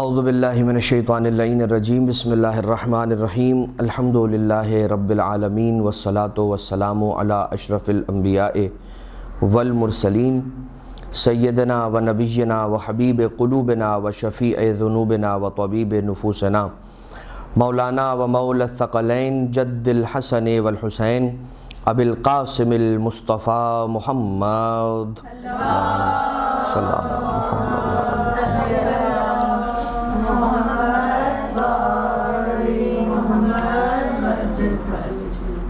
اعوذ باللہ من الشیطان اللعین الرجیم بسم اللہ الرحمن الرحیم الحمدللہ رب العالمین والصلاة والسلام علی اشرف الانبیاء والمرسلین سیدنا و نبینا و حبیب قلوبنا و شفیع ذنوبنا و طبیب نفوسنا مولانا و مولا الثقلین جد الحسن والحسین ابی القاسم المصطفیٰ محمد صلی اللہ علیہ محمد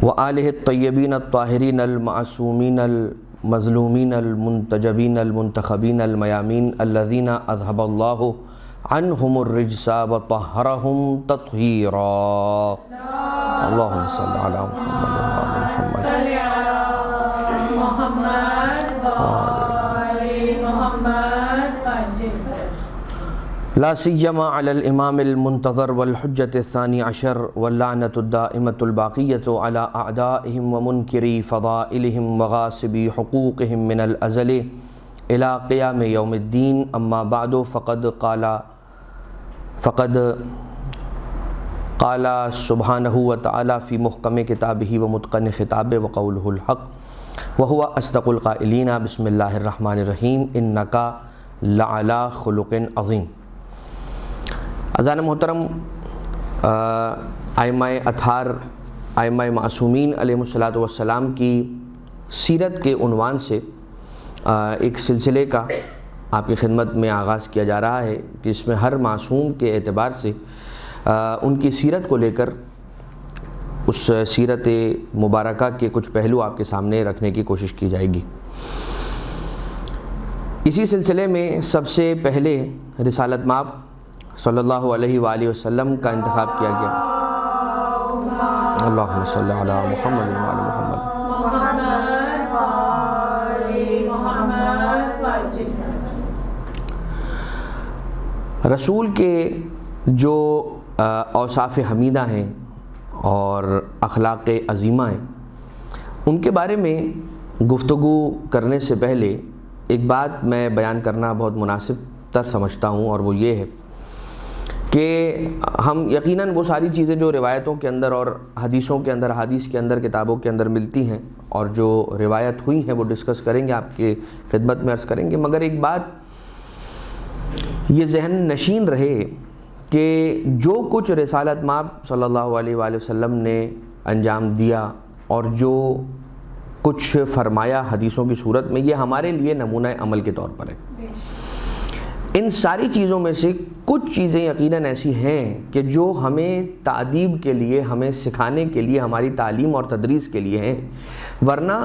وآلہ الطیبین الطاہرین المعصومین المظلومین المنتجبین المنتخبین المیامین الذین اذہب اللہ عنہم الرجس وطہرہم تطہیرا اللہم صلی علی محمد لا سیما علی الامام المنتظر والحجة الثانی عشر واللعنة الدائمة الباقیة علی اعدائهم ومنکری فضائلهم وغاصبی حقوقهم من الازل الى قیام یوم الدین اما بعد فقد قال سبحانہ وتعالی فی محکم کتابہ ومتقن خطابہ وقولہ الحق وهو اصدق القائلین بسم اللہ الرحمن الرحیم انک لعلی خلق عظیم۔ اذان محترم، ائمہ اطہار ائمہ معصومین علیہ الصلوۃ والسلام کی سیرت کے عنوان سے ایک سلسلے کا آپ کی خدمت میں آغاز کیا جا رہا ہے کہ اس میں ہر معصوم کے اعتبار سے ان کی سیرت کو لے کر اس سیرت مبارکہ کے کچھ پہلو آپ کے سامنے رکھنے کی کوشش کی جائے گی۔ اسی سلسلے میں سب سے پہلے رسالت مآب صلی اللہ علیہ وآلہ وسلم کا انتخاب کیا گیا۔ اللہم صلی علی محمد وعلی محمد۔ رسول کے جو اوصاف حمیدہ ہیں اور اخلاق عظیمہ ہیں، ان کے بارے میں گفتگو کرنے سے پہلے ایک بات میں بیان کرنا بہت مناسب تر سمجھتا ہوں، اور وہ یہ ہے کہ ہم یقیناً وہ ساری چیزیں جو روایتوں کے اندر اور حدیثوں کے اندر، حدیث کے اندر، کتابوں کے اندر ملتی ہیں اور جو روایت ہوئی ہیں وہ ڈسکس کریں گے، آپ کے خدمت میں عرض کریں گے، مگر ایک بات یہ ذہن نشین رہے کہ جو کچھ رسالت مآب صلی اللہ علیہ وآلہ وسلم نے انجام دیا اور جو کچھ فرمایا حدیثوں کی صورت میں، یہ ہمارے لیے نمونہ عمل کے طور پر ہے۔ ان ساری چیزوں میں سے کچھ چیزیں یقیناً ایسی ہیں کہ جو ہمیں تعدیب کے لیے، ہمیں سکھانے کے لیے، ہماری تعلیم اور تدریس کے لیے ہیں، ورنہ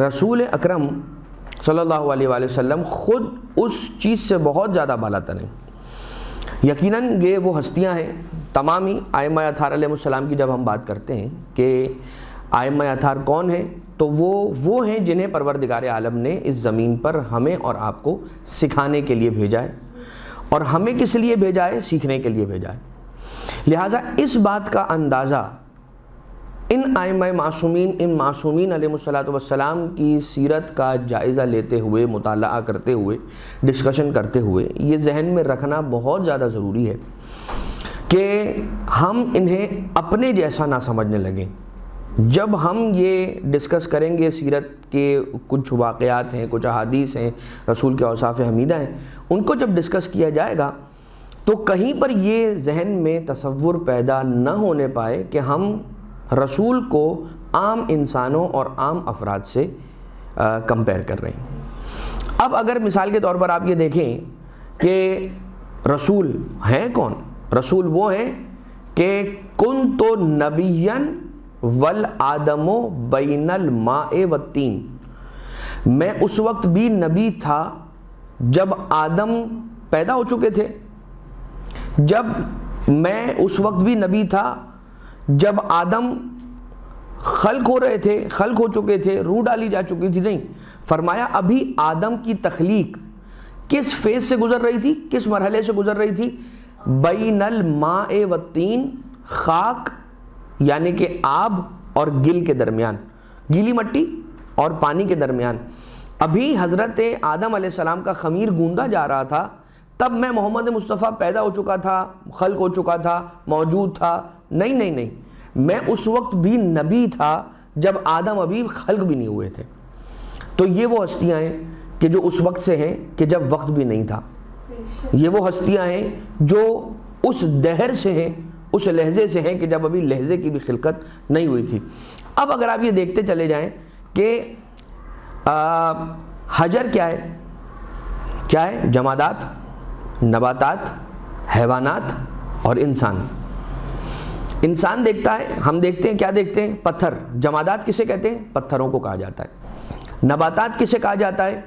رسول اکرم صلی اللہ علیہ وآلہ وسلم خود اس چیز سے بہت زیادہ بالاتر ہیں۔ یقیناً یہ وہ ہستیاں ہیں، تمام ہی ائمہ اطہار علیہ السلام کی جب ہم بات کرتے ہیں کہ ائمہ اطہار کون ہیں، تو وہ ہیں جنہیں پروردگار عالم نے اس زمین پر ہمیں اور آپ کو سکھانے کے لیے بھیجا ہے، اور ہمیں کس لیے بھیجا ہے؟ سیکھنے کے لیے بھیجا ہے۔ لہٰذا اس بات کا اندازہ ان ائمہ معصومین، ان معصومین علیہ الصلوۃ والسلام کی سیرت کا جائزہ لیتے ہوئے، مطالعہ کرتے ہوئے، ڈسکشن کرتے ہوئے یہ ذہن میں رکھنا بہت زیادہ ضروری ہے کہ ہم انہیں اپنے جیسا نہ سمجھنے لگیں۔ جب ہم یہ ڈسکس کریں گے سیرت کے کچھ واقعات ہیں، کچھ احادیث ہیں، رسول کے اوصاف حمیدہ ہیں، ان کو جب ڈسکس کیا جائے گا تو کہیں پر یہ ذہن میں تصور پیدا نہ ہونے پائے کہ ہم رسول کو عام انسانوں اور عام افراد سے کمپیئر کر رہے ہیں۔ اب اگر مثال کے طور پر آپ یہ دیکھیں کہ رسول ہیں کون؟ رسول وہ ہیں کہ کنت نبیًا والآدم بین الماء والطین، میں اس وقت بھی نبی تھا جب آدم پیدا ہو چکے تھے، میں اس وقت بھی نبی تھا جب آدم خلق ہو رہے تھے، خلق ہو چکے تھے، روح ڈالی جا چکی تھی۔ نہیں، فرمایا ابھی آدم کی تخلیق کس فیز سے گزر رہی تھی، کس مرحلے سے گزر رہی تھی؟ بین الماء والطین، خاک یعنی کہ آب اور گل کے درمیان، گیلی مٹی اور پانی کے درمیان ابھی حضرت آدم علیہ السلام کا خمیر گوندا جا رہا تھا، تب میں محمد مصطفیٰ پیدا ہو چکا تھا، خلق ہو چکا تھا، موجود تھا. نہیں نہیں نہیں، میں اس وقت بھی نبی تھا جب آدم ابھی خلق بھی نہیں ہوئے تھے. تو یہ وہ ہستیاں ہیں کہ جو اس وقت سے ہیں کہ جب وقت بھی نہیں تھا. یہ وہ ہستیاں ہیں جو اس دہر سے ہیں، اس لہجے سے ہیں کہ جب ابھی لہجے کی بھی خلقت نہیں ہوئی تھی. اب اگر آپ یہ دیکھتے چلے جائیں کہ حجر کیا ہے؟ کیا ہے؟ جمادات، نباتات، حیوانات اور انسان. انسان دیکھتا ہے، ہم دیکھتے ہیں، کیا دیکھتے ہیں؟ پتھر. جمادات کسے کہتے ہیں؟ پتھروں کو کہا جاتا ہے. نباتات کسے کہا جاتا ہے؟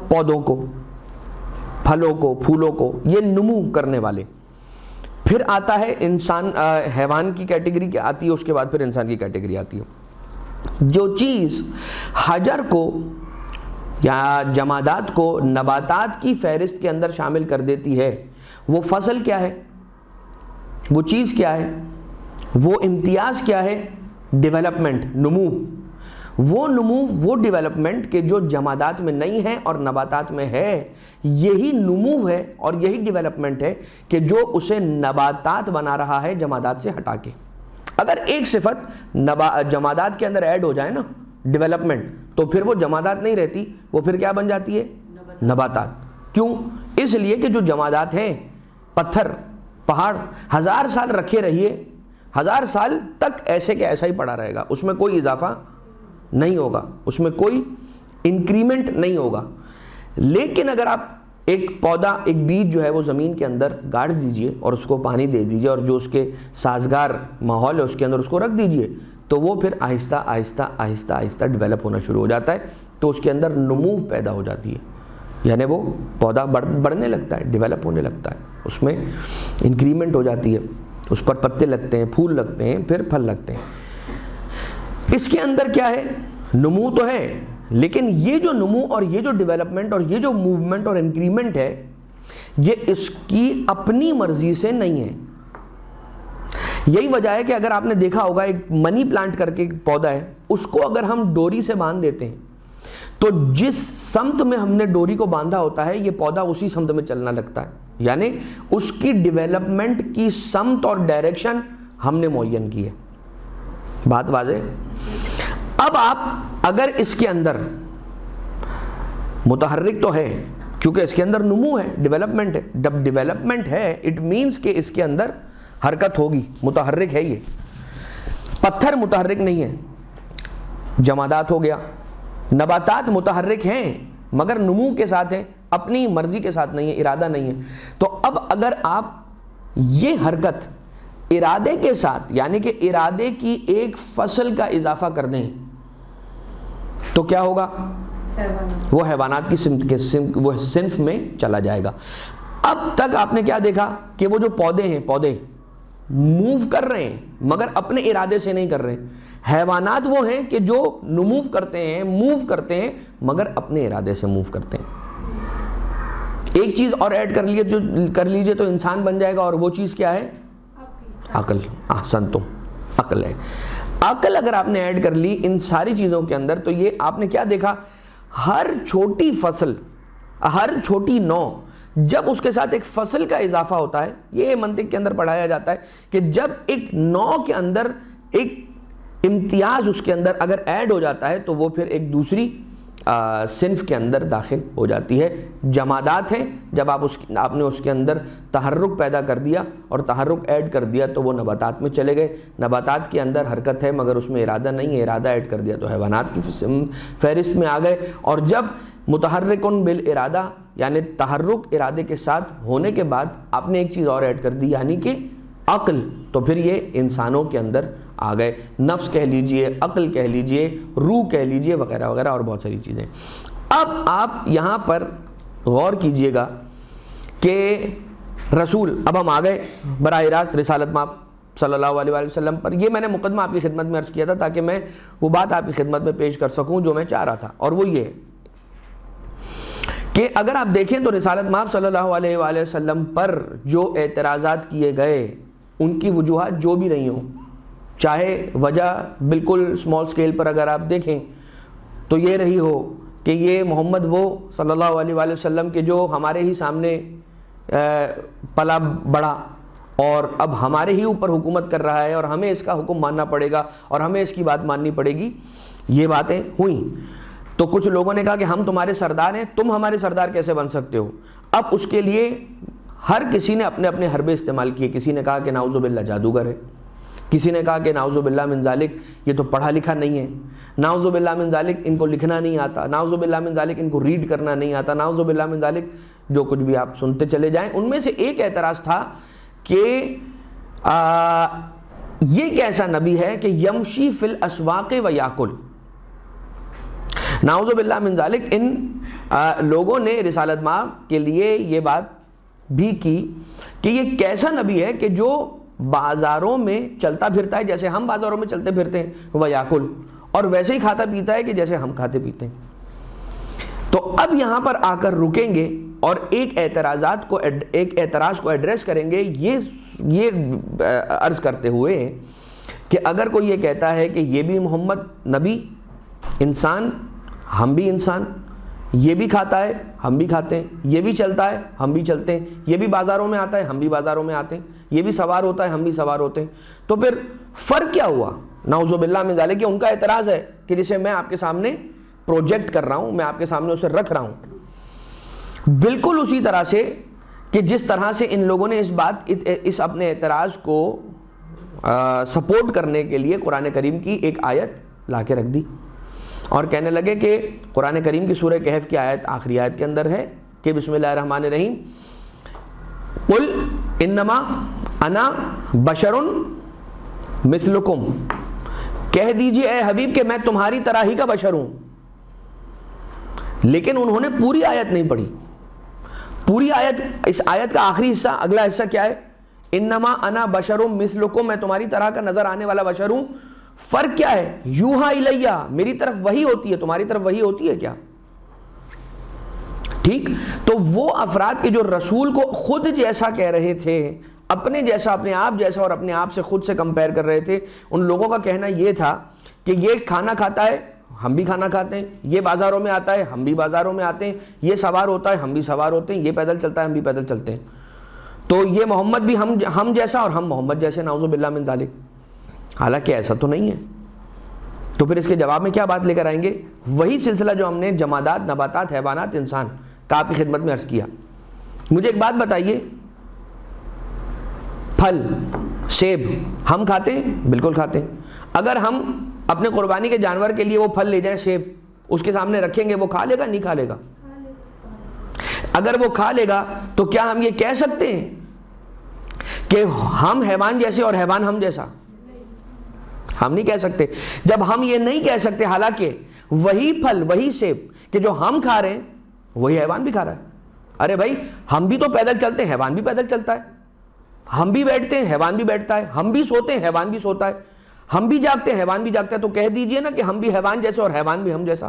پودوں کو، پھلوں کو، پھولوں کو، یہ نمو کرنے والے. پھر آتا ہے انسان، حیوان کی کیٹیگری کیا آتی ہے، اس کے بعد پھر انسان کی کیٹیگری آتی ہے. جو چیز حجر کو یا جمادات کو نباتات کی فہرست کے اندر شامل کر دیتی ہے، وہ فصل کیا ہے؟ وہ چیز کیا ہے؟ وہ امتیاز کیا ہے؟ ڈیولپمنٹ، نمو. وہ نمو، وہ ڈیولپمنٹ کہ جو جمادات میں نہیں ہے اور نباتات میں ہے، یہی نمو ہے اور یہی ڈیولپمنٹ ہے کہ جو اسے نباتات بنا رہا ہے جمادات سے ہٹا کے. اگر ایک صفت جمادات کے اندر ایڈ ہو جائے نا، ڈیولپمنٹ، تو پھر وہ جمادات نہیں رہتی، وہ پھر کیا بن جاتی ہے؟ نباتات. کیوں؟ اس لیے کہ جو جمادات ہیں، پتھر، پہاڑ، 1000 سال رکھے رہیے، 1000 سال تک ایسے کہ ایسا ہی پڑا رہے گا، اس میں کوئی اضافہ نہیں ہوگا، اس میں کوئی انکریمنٹ نہیں ہوگا. لیکن اگر آپ ایک پودا، ایک بیج جو ہے وہ زمین کے اندر گاڑ دیجئے اور اس کو پانی دے دیجئے اور جو اس کے سازگار ماحول ہے اس کے اندر اس کو رکھ دیجئے، تو وہ پھر آہستہ آہستہ آہستہ آہستہ ڈیولپ ہونا شروع ہو جاتا ہے. تو اس کے اندر نمو پیدا ہو جاتی ہے، یعنی وہ پودا بڑھنے لگتا ہے، ڈیولپ ہونے لگتا ہے، اس میں انکریمنٹ ہو جاتی ہے، اس پر پتے لگتے ہیں، پھول لگتے ہیں، پھر پھل لگتے ہیں. اس کے اندر کیا ہے؟ نمو تو ہے، لیکن یہ جو نمو اور یہ جو ڈیولپمنٹ اور یہ جو موومنٹ اور انکریمنٹ ہے، یہ اس کی اپنی مرضی سے نہیں ہے. یہی وجہ ہے کہ اگر آپ نے دیکھا ہوگا ایک منی پلانٹ کر کے ایک پودا ہے، اس کو اگر ہم ڈوری سے باندھ دیتے ہیں تو جس سمت میں ہم نے ڈوری کو باندھا ہوتا ہے، یہ پودا اسی سمت میں چلنا لگتا ہے. یعنی اس کی ڈیولپمنٹ کی سمت اور ڈائریکشن ہم نے معین کی ہے. بات واضح؟ اب آپ اگر اس کے اندر متحرک تو ہے، کیونکہ اس کے اندر نمو ہے، ڈیولپمنٹ ہے. جب ڈیولپمنٹ ہے اٹ مینس کہ اس کے اندر حرکت ہوگی، متحرک ہے. یہ پتھر متحرک نہیں ہے، جمادات ہو گیا. نباتات متحرک ہیں مگر نمو کے ساتھ ہیں، اپنی مرضی کے ساتھ نہیں ہے، ارادہ نہیں ہے. تو اب اگر آپ یہ حرکت ارادے کے ساتھ، یعنی کہ ارادے کی ایک فصل کا اضافہ کر دیں تو کیا ہوگا؟ وہ حیوانات کی صنف میں چلا جائے گا. اب تک آپ نے کیا دیکھا کہ وہ جو پودے ہیں، پودے موو کر رہے ہیں مگر اپنے ارادے سے نہیں کر رہے. حیوانات وہ ہیں کہ جو نمو کرتے ہیں، موو کرتے ہیں مگر اپنے ارادے سے موو کرتے ہیں. ایک چیز اور ایڈ کر لیجئے تو انسان بن جائے گا، اور وہ چیز کیا ہے؟ عقل. احسن، تم عقل ہے. عقل اگر آپ نے ایڈ کر لی ان ساری چیزوں کے اندر تو یہ آپ نے کیا دیکھا؟ ہر چھوٹی فصل، ہر چھوٹی نو، جب اس کے ساتھ ایک فصل کا اضافہ ہوتا ہے، یہ منطق کے اندر پڑھایا جاتا ہے کہ جب ایک نو کے اندر ایک امتیاز اس کے اندر اگر ایڈ ہو جاتا ہے تو وہ پھر ایک دوسری صنف کے اندر داخل ہو جاتی ہے. جمادات ہیں، جب آپ نے اس کے اندر تحرک پیدا کر دیا اور تحرک ایڈ کر دیا تو وہ نباتات میں چلے گئے. نباتات کے اندر حرکت ہے مگر اس میں ارادہ نہیں ہے، ارادہ ایڈ کر دیا تو حیوانات کی فہرست میں آ گئے. اور جب متحرکن بالارادہ، یعنی تحرک ارادے کے ساتھ ہونے کے بعد آپ نے ایک چیز اور ایڈ کر دی، یعنی کہ عقل، تو پھر یہ انسانوں کے اندر آ گئے. نفس کہہ لیجئے، عقل کہہ لیجئے، روح کہہ لیجئے، وغیرہ وغیرہ اور بہت ساری چیزیں. اب آپ یہاں پر غور کیجئے گا کہ رسول، اب ہم آ گئے براہ راست رسالت مآب صلی اللہ علیہ وآلہ وسلم پر. یہ میں نے مقدمہ آپ کی خدمت میں عرض کیا تھا تاکہ میں وہ بات آپ کی خدمت میں پیش کر سکوں جو میں چاہ رہا تھا، اور وہ یہ ہے کہ اگر آپ دیکھیں تو رسالت مآب صلی اللہ علیہ وآلہ وسلم پر جو اعتراضات کیے گئے، ان کی وجوہات جو بھی رہی ہوں، چاہے وجہ بالکل اسمال سکیل پر اگر آپ دیکھیں تو یہ رہی ہو کہ یہ محمد وہ صلی اللہ علیہ وآلہ وسلم کے جو ہمارے ہی سامنے پلا بڑھا اور اب ہمارے ہی اوپر حکومت کر رہا ہے اور ہمیں اس کا حکم ماننا پڑے گا اور ہمیں اس کی بات ماننی پڑے گی، یہ باتیں ہوئیں. تو کچھ لوگوں نے کہا کہ ہم تمہارے سردار ہیں، تم ہمارے سردار کیسے بن سکتے ہو؟ اب اس کے لیے ہر کسی نے اپنے اپنے حربے استعمال کیے. کسی نے کہا کہ نعوذ باللہ جادوگر ہے، کسی نے کہا کہ نعوذ باللہ من ذالک یہ تو پڑھا لکھا نہیں ہے، نعوذ باللہ من ذالک ان کو لکھنا نہیں آتا، نعوذ باللہ من ذالک ان کو ریڈ کرنا نہیں آتا، نعوذ باللہ من ذالک جو کچھ بھی آپ سنتے چلے جائیں. ان میں سے ایک اعتراض تھا کہ یہ کیسا نبی ہے کہ یمشی فی الاسواق و یاکل. نعوذ باللہ من ذالک ان لوگوں نے رسالت مآب کے لیے یہ بات بھی کی کہ یہ کیسا نبی ہے کہ جو بازاروں میں چلتا پھرتا ہے جیسے ہم بازاروں میں چلتے پھرتے ہیں، وہ یاکل، اور ویسے ہی کھاتا پیتا ہے کہ جیسے ہم کھاتے پیتے ہیں. تو اب یہاں پر آ کر رکیں گے اور ایک اعتراض کو ایڈریس کریں گے، یہ عرض کرتے ہوئے کہ اگر کوئی یہ کہتا ہے کہ یہ بھی محمد نبی انسان، ہم بھی انسان، یہ بھی کھاتا ہے ہم بھی کھاتے ہیں، یہ بھی چلتا ہے ہم بھی چلتے ہیں، یہ بھی بازاروں میں آتا ہے ہم بھی بازاروں میں آتے ہیں، یہ بھی سوار ہوتا ہے ہم بھی سوار ہوتے ہیں، تو پھر فرق کیا ہوا؟ نعوذ باللہ من ذالک. ان کا اعتراض ہے کہ جسے میں آپ کے سامنے پروجیکٹ کر رہا ہوں، میں آپ کے سامنے اسے رکھ رہا ہوں. بالکل اسی طرح سے کہ جس طرح سے ان لوگوں نے اس اپنے اعتراض کو سپورٹ کرنے کے لیے قرآن کریم کی ایک آیت لا کے رکھ دی اور کہنے لگے کہ قرآن کریم کی سورہ کہف کی آیت آخری آیت کے اندر ہے کہ بسم اللہ الرحمن الرحیم قل انما انا بشر مثلکم، کہہ دیجئے اے حبیب کہ میں تمہاری طرح ہی کا بشر ہوں. لیکن انہوں نے پوری آیت نہیں پڑھی. پوری آیت، اس آیت کا آخری حصہ، اگلا حصہ کیا ہے؟ انما انا بشر مثلکم، میں تمہاری طرح کا نظر آنے والا بشر ہوں. فرق کیا ہے؟ یوحا الیہ، میری طرف وحی ہوتی ہے، تمہاری طرف وحی ہوتی ہے کیا؟ ٹھیک. تو وہ افراد کے جو رسول کو خود جیسا کہہ رہے تھے، اپنے جیسا، اپنے آپ جیسا، اور اپنے آپ سے خود سے کمپیئر کر رہے تھے، ان لوگوں کا کہنا یہ تھا کہ یہ کھانا کھاتا ہے ہم بھی کھانا کھاتے ہیں، یہ بازاروں میں آتا ہے ہم بھی بازاروں میں آتے ہیں، یہ سوار ہوتا ہے ہم بھی سوار ہوتے ہیں، یہ پیدل چلتا ہے ہم بھی پیدل چلتے ہیں، تو یہ محمد بھی ہم جیسا اور ہم محمد جیسے، نعوذ باللہ من ذالک. حالانکہ ایسا تو نہیں ہے. تو پھر اس کے جواب میں کیا بات لے کر آئیں گے؟ وہی سلسلہ جو ہم نے جمادات، نباتات، حیوانات، انسان کا آپ کی خدمت میں عرض کیا. مجھے ایک بات بتائیے، پھل، سیب ہم کھاتے ہیں؟ بالکل کھاتے ہیں. اگر ہم اپنے قربانی کے جانور کے لیے وہ پھل لے جائیں، سیب اس کے سامنے رکھیں گے، وہ کھا لے گا نہیں کھا لے گا؟ اگر وہ کھا لے گا تو کیا ہم یہ کہہ سکتے ہیں کہ ہم حیوان جیسے اور حیوان ہم جیسا؟ ہم نہیں کہہ سکتے. جب ہم یہ نہیں کہہ سکتے، حالانکہ وہی پھل، وہی سیب کہ جو ہم کھا رہے ہیں وہی حیوان بھی کھا رہا ہے. ارے بھائی، ہم بھی تو پیدل چلتے ہیں، حیوان بھی پیدل چلتا ہے، ہم بھی بیٹھتے ہیں حیوان بھی بیٹھتا ہے، ہم بھی سوتے ہیں حیوان بھی سوتا ہے، ہم بھی جاگتے ہیں حیوان بھی جاگتا ہے. تو کہہ دیجئے نا کہ ہم بھی حیوان جیسے اور حیوان بھی ہم جیسا.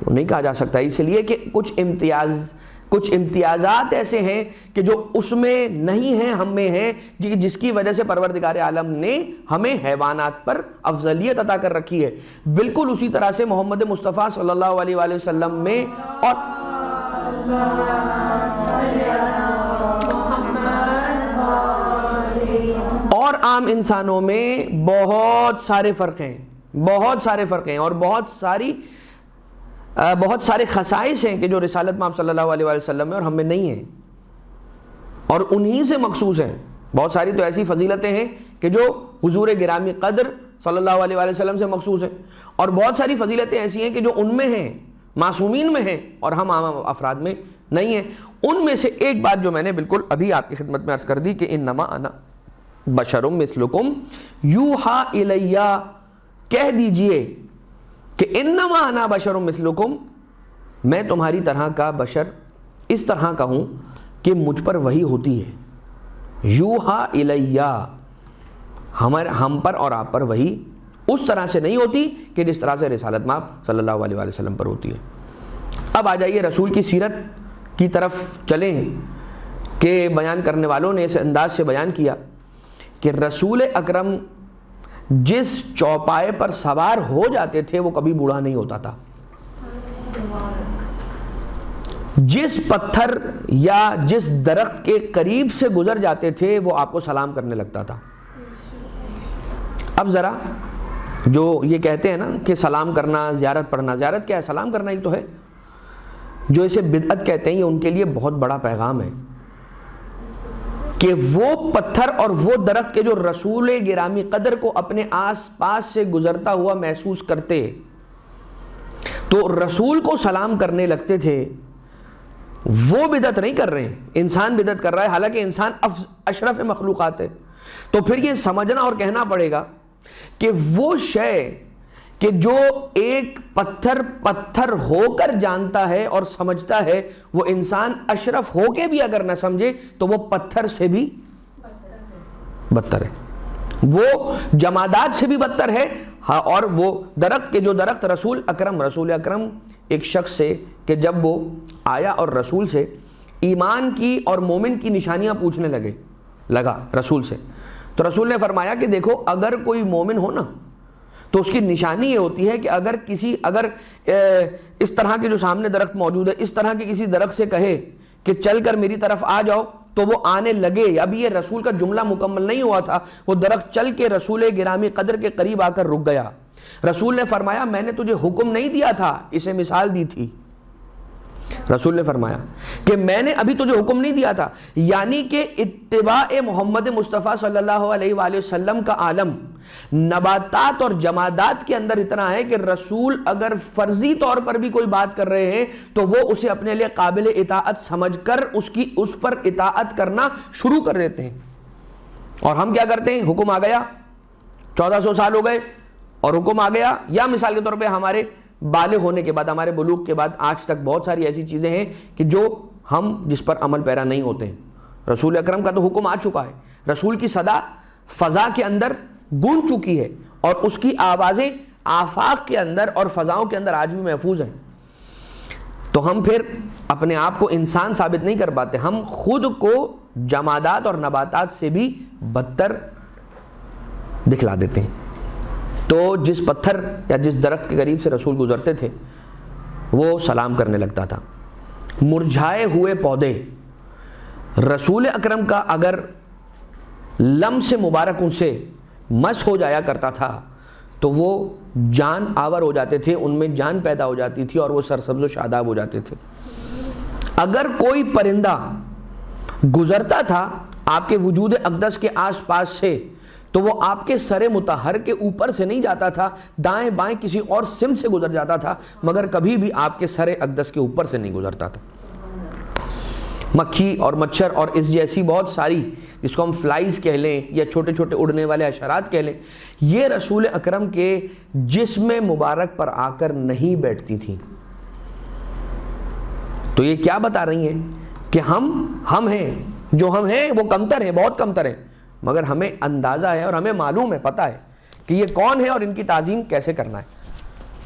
نہیں کہا جا سکتا، اس لیے کہ کچھ امتیازات ایسے ہیں کہ جو اس میں نہیں ہیں، ہم میں ہیں، جس کی وجہ سے پروردگار عالم نے ہمیں حیوانات پر افضلیت عطا کر رکھی ہے. بالکل اسی طرح سے محمد مصطفیٰ صلی اللہ علیہ وآلہ وسلم میں اور عام انسانوں میں بہت سارے فرق ہیں، اور بہت سارے خصائص ہیں کہ جو رسالت مآب صلی اللہ علیہ وآلہ وسلم میں اور ہم میں نہیں ہیں، اور انہی سے مخصوص ہیں. بہت ساری تو ایسی فضیلتیں ہیں کہ جو حضور گرامی قدر صلی اللہ علیہ وآلہ وسلم سے مخصوص ہیں، اور بہت ساری فضیلتیں ایسی ہیں کہ جو ان میں ہیں، معصومین میں ہیں، اور ہم عام افراد میں نہیں ہیں. ان میں سے ایک بات جو میں نے بالکل ابھی آپ کی خدمت میں عرض کر دی کہ انما انا بشر مثلکم یوحا الیہ، کہہ دیجئے کہ انما انا بشر مثلکم، میں تمہاری طرح کا بشر اس طرح کا ہوں کہ مجھ پر وحی ہوتی ہے. یوحا الیہ، ہم پر اور آپ پر وحی اس طرح سے نہیں ہوتی کہ جس طرح سے رسالت مآب صلی اللہ علیہ وآلہ وسلم پر ہوتی ہے. اب آ جائیے رسول کی سیرت کی طرف چلیں کہ بیان کرنے والوں نے اس انداز سے بیان کیا کہ رسول اکرم جس چوپائے پر سوار ہو جاتے تھے وہ کبھی بوڑھا نہیں ہوتا تھا. جس پتھر یا جس درخت کے قریب سے گزر جاتے تھے وہ آپ کو سلام کرنے لگتا تھا۔ اب ذرا جو یہ کہتے ہیں نا کہ سلام کرنا، زیارت پڑھنا، زیارت کیا ہے؟ سلام کرنا ہی تو ہے۔ جو اسے بدعت کہتے ہیں یہ ان کے لیے بہت بڑا پیغام ہے کہ وہ پتھر اور وہ درخت کے جو رسول گرامی قدر کو اپنے آس پاس سے گزرتا ہوا محسوس کرتے تو رسول کو سلام کرنے لگتے تھے، وہ بدعت نہیں کر رہے ہیں، انسان بدعت کر رہا ہے، حالانکہ انسان اشرف مخلوقات ہے۔ تو پھر یہ سمجھنا اور کہنا پڑے گا کہ وہ شے کہ جو ایک پتھر ہو کر جانتا ہے اور سمجھتا ہے، وہ انسان اشرف ہو کے بھی اگر نہ سمجھے تو وہ پتھر سے بھی بدتر ہے، وہ جمادات سے بھی بدتر ہے۔ ہاں، اور وہ درخت کے جو درخت رسول اکرم ایک شخص سے کہ جب وہ آیا اور رسول سے ایمان کی اور مومن کی نشانیاں پوچھنے لگا رسول سے، تو رسول نے فرمایا کہ دیکھو، اگر کوئی مومن ہو نا تو اس کی نشانی یہ ہوتی ہے کہ اگر اس طرح کے جو سامنے درخت موجود ہے، اس طرح کے کسی درخت سے کہے کہ چل کر میری طرف آ جاؤ تو وہ آنے لگے۔ ابھی یہ رسول کا جملہ مکمل نہیں ہوا تھا، وہ درخت چل کے رسول گرامی قدر کے قریب آ کر رک گیا۔ رسول نے فرمایا میں نے تجھے حکم نہیں دیا تھا، اسے مثال دی تھی۔ رسول نے فرمایا کہ میں نے ابھی تجھے حکم نہیں دیا تھا، یعنی کہ اتباع محمد مصطفیٰ صلی اللہ علیہ وآلہ وسلم کا عالم نباتات اور جمادات کے اندر اتنا ہے کہ رسول اگر فرضی طور پر بھی کوئی بات کر رہے ہیں تو وہ اسے اپنے لیے قابل اطاعت سمجھ کر اس پر اطاعت کرنا شروع کر دیتے ہیں۔ اور ہم کیا کرتے ہیں؟ حکم آ گیا، 1400 سال ہو گئے اور حکم آ گیا، یا مثال کے طور پہ ہمارے بالغ ہونے کے بعد، ہمارے بلوغ کے بعد آج تک بہت ساری ایسی چیزیں ہیں کہ جو ہم جس پر عمل پیرا نہیں ہوتے ہیں۔ رسول اکرم کا تو حکم آ چکا ہے، رسول کی صدا فضا کے اندر گونج چکی ہے اور اس کی آوازیں آفاق کے اندر اور فضاؤں کے اندر آج بھی محفوظ ہیں۔ تو ہم پھر اپنے آپ کو انسان ثابت نہیں کر پاتے، ہم خود کو جمادات اور نباتات سے بھی بدتر دکھلا دیتے ہیں۔ تو جس پتھر یا جس درخت کے قریب سے رسول گزرتے تھے وہ سلام کرنے لگتا تھا۔ مرجھائے ہوئے پودے، رسول اکرم کا اگر لمس مبارک ان سے مس ہو جایا کرتا تھا تو وہ جان آور ہو جاتے تھے، ان میں جان پیدا ہو جاتی تھی اور وہ سرسبز و شاداب ہو جاتے تھے۔ اگر کوئی پرندہ گزرتا تھا آپ کے وجود اقدس کے آس پاس سے تو وہ آپ کے سر مطہر کے اوپر سے نہیں جاتا تھا، دائیں بائیں کسی اور سمت سے گزر جاتا تھا، مگر کبھی بھی آپ کے سر اقدس کے اوپر سے نہیں گزرتا تھا۔ مکھی اور مچھر اور اس جیسی بہت ساری، جس کو ہم فلائز کہہ لیں یا چھوٹے چھوٹے اڑنے والے حشرات کہہ لیں، یہ رسول اکرم کے جسم مبارک پر آ کر نہیں بیٹھتی تھیں۔ تو یہ کیا بتا رہی ہیں کہ ہم ہیں، جو ہم ہیں وہ کمتر ہیں، بہت کمتر ہیں، مگر ہمیں اندازہ ہے اور ہمیں معلوم ہے، پتہ ہے کہ یہ کون ہے اور ان کی تعظیم کیسے کرنا ہے۔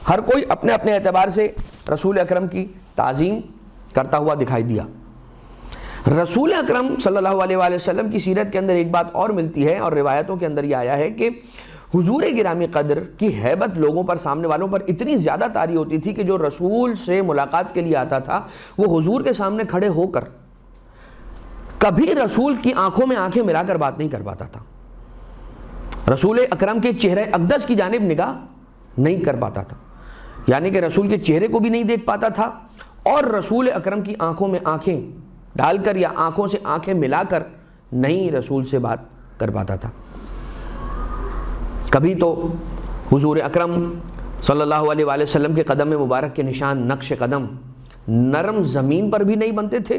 ہر کوئی اپنے اپنے اعتبار سے رسول اکرم کی تعظیم کرتا ہوا دکھائی دیا۔ رسول اکرم صلی اللہ علیہ وآلہ وسلم کی سیرت کے اندر ایک بات اور ملتی ہے اور روایتوں کے اندر یہ آیا ہے کہ حضور گرامی قدر کی ہیبت لوگوں پر، سامنے والوں پر اتنی زیادہ طاری ہوتی تھی کہ جو رسول سے ملاقات کے لیے آتا تھا وہ حضور کے سامنے کھڑے ہو کر کبھی رسول کی آنکھوں میں آنکھیں ملا کر بات نہیں کر پاتا تھا، رسول اکرم کے چہرے اقدس کی جانب نگاہ نہیں کر پاتا تھا، یعنی کہ رسول کے چہرے کو بھی نہیں دیکھ پاتا تھا اور رسول اکرم کی آنکھوں میں آنکھیں ڈال کر یا آنکھوں سے آنکھیں ملا کر نہیں رسول سے بات کر پاتا تھا۔ کبھی تو حضور اکرم صلی اللہ علیہ وآلہ وسلم کے قدم مبارک کے نشان، نقش قدم نرم زمین پر بھی نہیں بنتے تھے،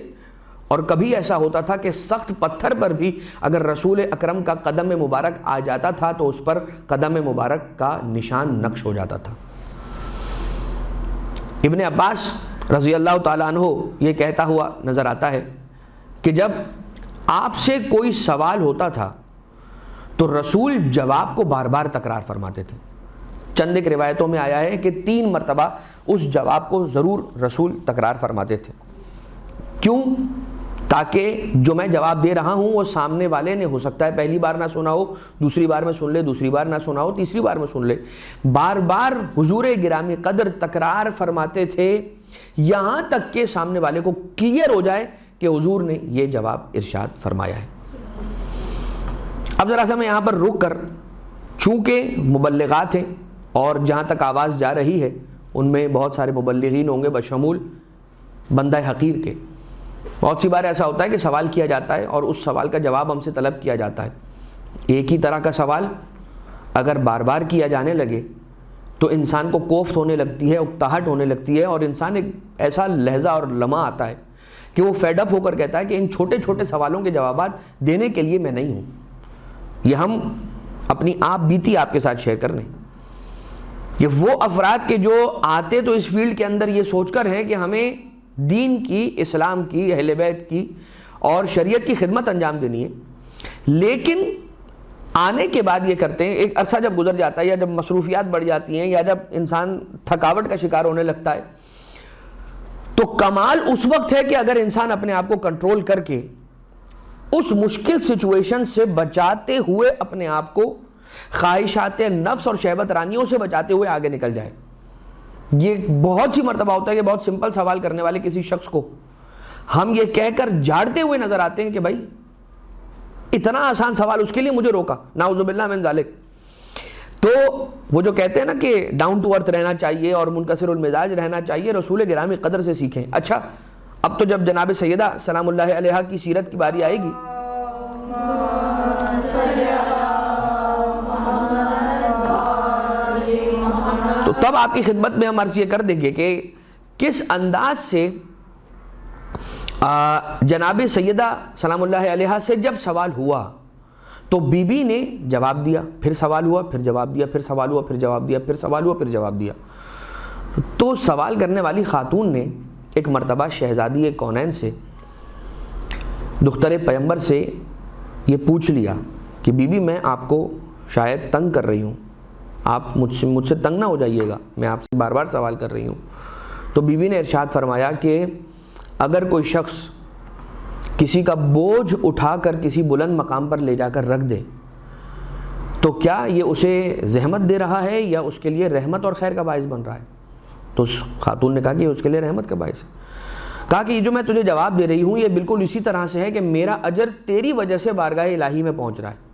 اور کبھی ایسا ہوتا تھا کہ سخت پتھر پر بھی اگر رسول اکرم کا قدم مبارک آ جاتا تھا تو اس پر قدم مبارک کا نشان نقش ہو جاتا تھا۔ ابن عباس رضی اللہ تعالیٰ عنہ یہ کہتا ہوا نظر آتا ہے کہ جب آپ سے کوئی سوال ہوتا تھا تو رسول جواب کو بار بار تکرار فرماتے تھے۔ چند ایک روایتوں میں آیا ہے کہ 3 مرتبہ اس جواب کو ضرور رسول تکرار فرماتے تھے۔ کیوں؟ تاکہ جو میں جواب دے رہا ہوں وہ سامنے والے نے ہو سکتا ہے پہلی بار نہ سنا ہو، دوسری بار میں سن لے، دوسری بار نہ سنا ہو، تیسری بار میں سن لے۔ بار بار حضور گرامی قدر تکرار فرماتے تھے یہاں تک کہ سامنے والے کو کلیئر ہو جائے کہ حضور نے یہ جواب ارشاد فرمایا ہے۔ اب ذرا سا میں یہاں پر رک کر، چونکہ مبلغات ہیں اور جہاں تک آواز جا رہی ہے ان میں بہت سارے مبلغین ہوں گے بشمول بندہ حقیر کے، بہت سی بار ایسا ہوتا ہے کہ سوال کیا جاتا ہے اور اس سوال کا جواب ہم سے طلب کیا جاتا ہے۔ ایک ہی طرح کا سوال اگر بار بار کیا جانے لگے تو انسان کو کوفت ہونے لگتی ہے، اکتاہٹ ہونے لگتی ہے، اور انسان ایک ایسا لہجہ اور لمحہ آتا ہے کہ وہ فیڈ اپ ہو کر کہتا ہے کہ ان چھوٹے چھوٹے سوالوں کے جوابات دینے کے لیے میں نہیں ہوں۔ یہ ہم اپنی آپ بیتی آپ کے ساتھ شیئر کر رہے ہیں کہ وہ افراد کے جو آتے تو اس فیلڈ کے اندر یہ سوچ کر ہیں کہ ہمیں دین کی، اسلام کی، اہل بیت کی اور شریعت کی خدمت انجام دینی ہے، لیکن آنے کے بعد یہ کرتے ہیں، ایک عرصہ جب گزر جاتا ہے یا جب مصروفیات بڑھ جاتی ہیں یا جب انسان تھکاوٹ کا شکار ہونے لگتا ہے، تو کمال اس وقت ہے کہ اگر انسان اپنے آپ کو کنٹرول کر کے اس مشکل سچویشن سے بچاتے ہوئے اپنے آپ کو خواہشات نفس اور شہوت رانیوں سے بچاتے ہوئے آگے نکل جائے۔ یہ بہت سی مرتبہ ہوتا ہے کہ بہت سمپل سوال کرنے والے کسی شخص کو ہم یہ کہہ کر جھاڑتے ہوئے نظر آتے ہیں کہ بھائی اتنا آسان سوال، اس کے لیے مجھے روکا، نعوذ باللہ من ذالک۔ تو وہ جو کہتے ہیں نا کہ ڈاؤن ٹو ارتھ رہنا چاہیے اور منکسر المزاج رہنا چاہیے، رسول گرامی قدر سے سیکھیں۔ اچھا، اب تو جب جناب سیدہ سلام اللہ علیہا کی سیرت کی باری آئے گی تو تب آپ کی خدمت میں ہم عرض یہ کر دیں گے کہ کس انداز سے جناب سیدہ سلام اللہ علیہا سے جب سوال ہوا تو بی بی نے جواب دیا، پھر سوال ہوا، پھر جواب دیا، پھر سوال ہوا، پھر جواب دیا، پھر سوال ہوا، پھر جواب دیا۔ تو سوال کرنے والی خاتون نے ایک مرتبہ شہزادی کونین سے، دختر پیغمبر سے یہ پوچھ لیا کہ بی بی میں آپ کو شاید تنگ کر رہی ہوں، آپ مجھ سے تنگ نہ ہو جائیے گا، میں آپ سے بار بار سوال کر رہی ہوں۔ تو بی بی نے ارشاد فرمایا کہ اگر کوئی شخص کسی کا بوجھ اٹھا کر کسی بلند مقام پر لے جا کر رکھ دے تو کیا یہ اسے زحمت دے رہا ہے یا اس کے لیے رحمت اور خیر کا باعث بن رہا ہے؟ تو اس خاتون نے کہا کہ اس کے لیے رحمت کا باعث ہے۔ کہا کہ یہ جو میں تجھے جواب دے رہی ہوں یہ بالکل اسی طرح سے ہے کہ میرا اجر تیری وجہ سے بارگاہ الہی میں پہنچ رہا ہے،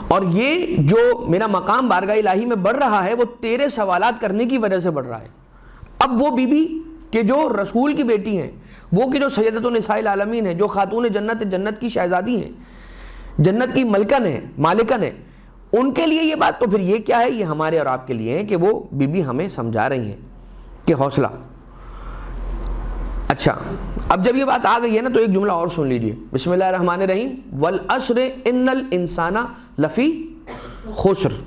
اور یہ جو میرا مقام بارگاہ الہی میں بڑھ رہا ہے وہ تیرے سوالات کرنے کی وجہ سے بڑھ رہا ہے۔ اب وہ بی بی کہ جو رسول کی بیٹی ہیں، وہ کہ جو سیدۃ النساء العالمین ہیں، جو خاتون جنت کی شہزادی ہیں، جنت کی ملکن ہیں، مالکن ہیں، ان کے لیے یہ بات، تو پھر یہ کیا ہے؟ یہ ہمارے اور آپ کے لیے ہے کہ وہ بی بی ہمیں سمجھا رہی ہیں کہ حوصلہ۔ اچھا، اب جب یہ بات آ گئی ہے نا تو ایک جملہ اور سن لیجئے، بسم اللہ الرحمن الرحیم، والعصر ان الانسان لفی خسر،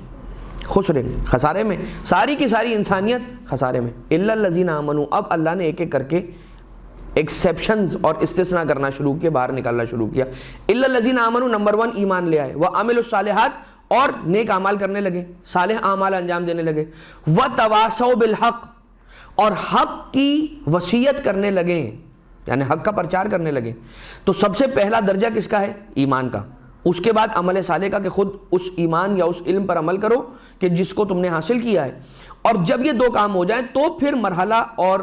خسر خسارے میں، ساری کی ساری انسانیت خسارے میں، الا الذین آمنوا۔ اب اللہ نے ایک ایک کر کے ایکسیپشنز اور استثناء کرنا شروع کیا، باہر نکالنا شروع کیا۔ الا الذین آمنوا، نمبر 1 ایمان لے آئے، وعملوا الصالحات، اور نیک اعمال کرنے لگے، صالح اعمال انجام دینے لگے، وتواصوا بالحق، اور حق کی وصیت کرنے لگے، یعنی حق کا پرچار کرنے لگے۔ تو سب سے پہلا درجہ کس کا ہے؟ ایمان کا۔ اس کے بعد عمل صالح کا کہ خود اس ایمان یا اس علم پر عمل کرو کہ جس کو تم نے حاصل کیا ہے، اور جب یہ دو کام ہو جائیں تو پھر مرحلہ اور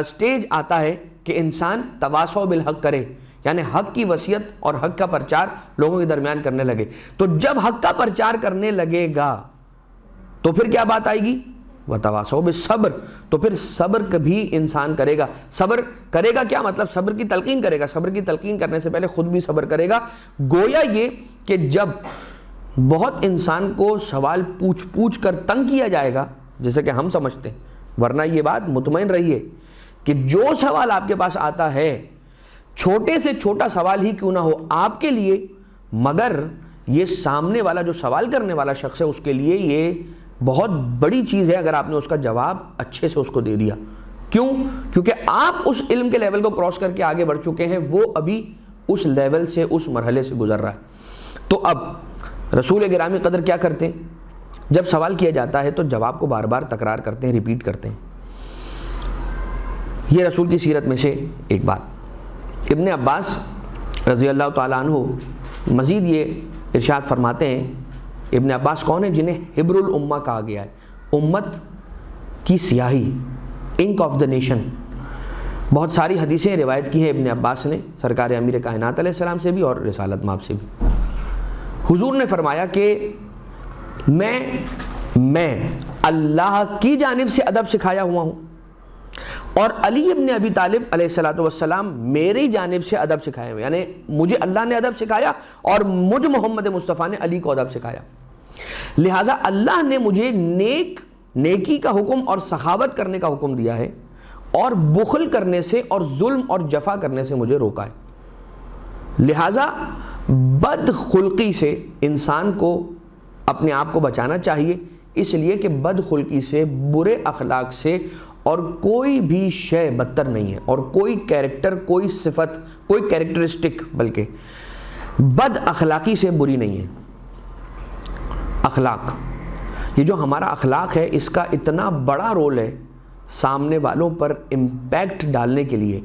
سٹیج آتا ہے کہ انسان تواصع بالحق کرے، یعنی حق کی وصیت اور حق کا پرچار لوگوں کے درمیان کرنے لگے۔ تو جب حق کا پرچار کرنے لگے گا تو پھر کیا بات آئے گی؟ وتواصوا بالصبر، تو پھر صبر کبھی انسان کرے گا۔ صبر کرے گا کیا مطلب؟ صبر کی تلقین کرے گا، صبر کی تلقین کرنے سے پہلے خود بھی صبر کرے گا۔ گویا یہ کہ جب بہت انسان کو سوال پوچھ کر تنگ کیا جائے گا، جیسے کہ ہم سمجھتے ہیں، ورنہ یہ بات مطمئن رہیے کہ جو سوال آپ کے پاس آتا ہے، چھوٹے سے چھوٹا سوال ہی کیوں نہ ہو آپ کے لیے، مگر یہ سامنے والا جو سوال کرنے والا شخص ہے اس کے لیے یہ بہت بڑی چیز ہے اگر آپ نے اس کا جواب اچھے سے اس کو دے دیا۔ کیوں؟ کیونکہ آپ اس علم کے لیول کو کراس کر کے آگے بڑھ چکے ہیں، وہ ابھی اس لیول سے، اس مرحلے سے گزر رہا ہے۔ تو اب رسول گرامی قدر کیا کرتے ہیں؟ جب سوال کیا جاتا ہے تو جواب کو بار بار تکرار کرتے ہیں، ریپیٹ کرتے ہیں۔ یہ رسول کی سیرت میں سے ایک بات۔ ابن عباس رضی اللہ تعالیٰ عنہ مزید یہ ارشاد فرماتے ہیں، ابن عباس کون ہیں؟ جنہیں حبر الامہ کہا گیا ہے، امت کی سیاہی، انک آف دا نیشن. بہت ساری حدیثیں روایت کی ہیں ابن عباس نے سرکار امیر کائنات علیہ السلام سے بھی اور رسالت مآب سے بھی. حضور نے فرمایا کہ میں اللہ کی جانب سے ادب سکھایا ہوا ہوں اور علی ابن ابی طالب علیہ الصلوۃ والسلام میری جانب سے ادب سکھائے ہوئے. یعنی مجھے اللہ نے ادب سکھایا اور مجھ محمد مصطفیٰ نے علی کو ادب سکھایا. لہٰذا اللہ نے مجھے نیکی کا حکم اور سخاوت کرنے کا حکم دیا ہے اور بخل کرنے سے اور ظلم اور جفا کرنے سے مجھے روکا ہے. لہٰذا بد خلقی سے انسان کو اپنے آپ کو بچانا چاہیے، اس لیے کہ بد خلقی سے، برے اخلاق سے اور کوئی بھی شے بدتر نہیں ہے، اور کوئی کیریکٹر، کوئی صفت، کوئی کیریکٹرسٹک بلکہ بد اخلاقی سے بری نہیں ہے. اخلاق، یہ جو ہمارا اخلاق ہے اس کا اتنا بڑا رول ہے سامنے والوں پر امپیکٹ ڈالنے کے لیے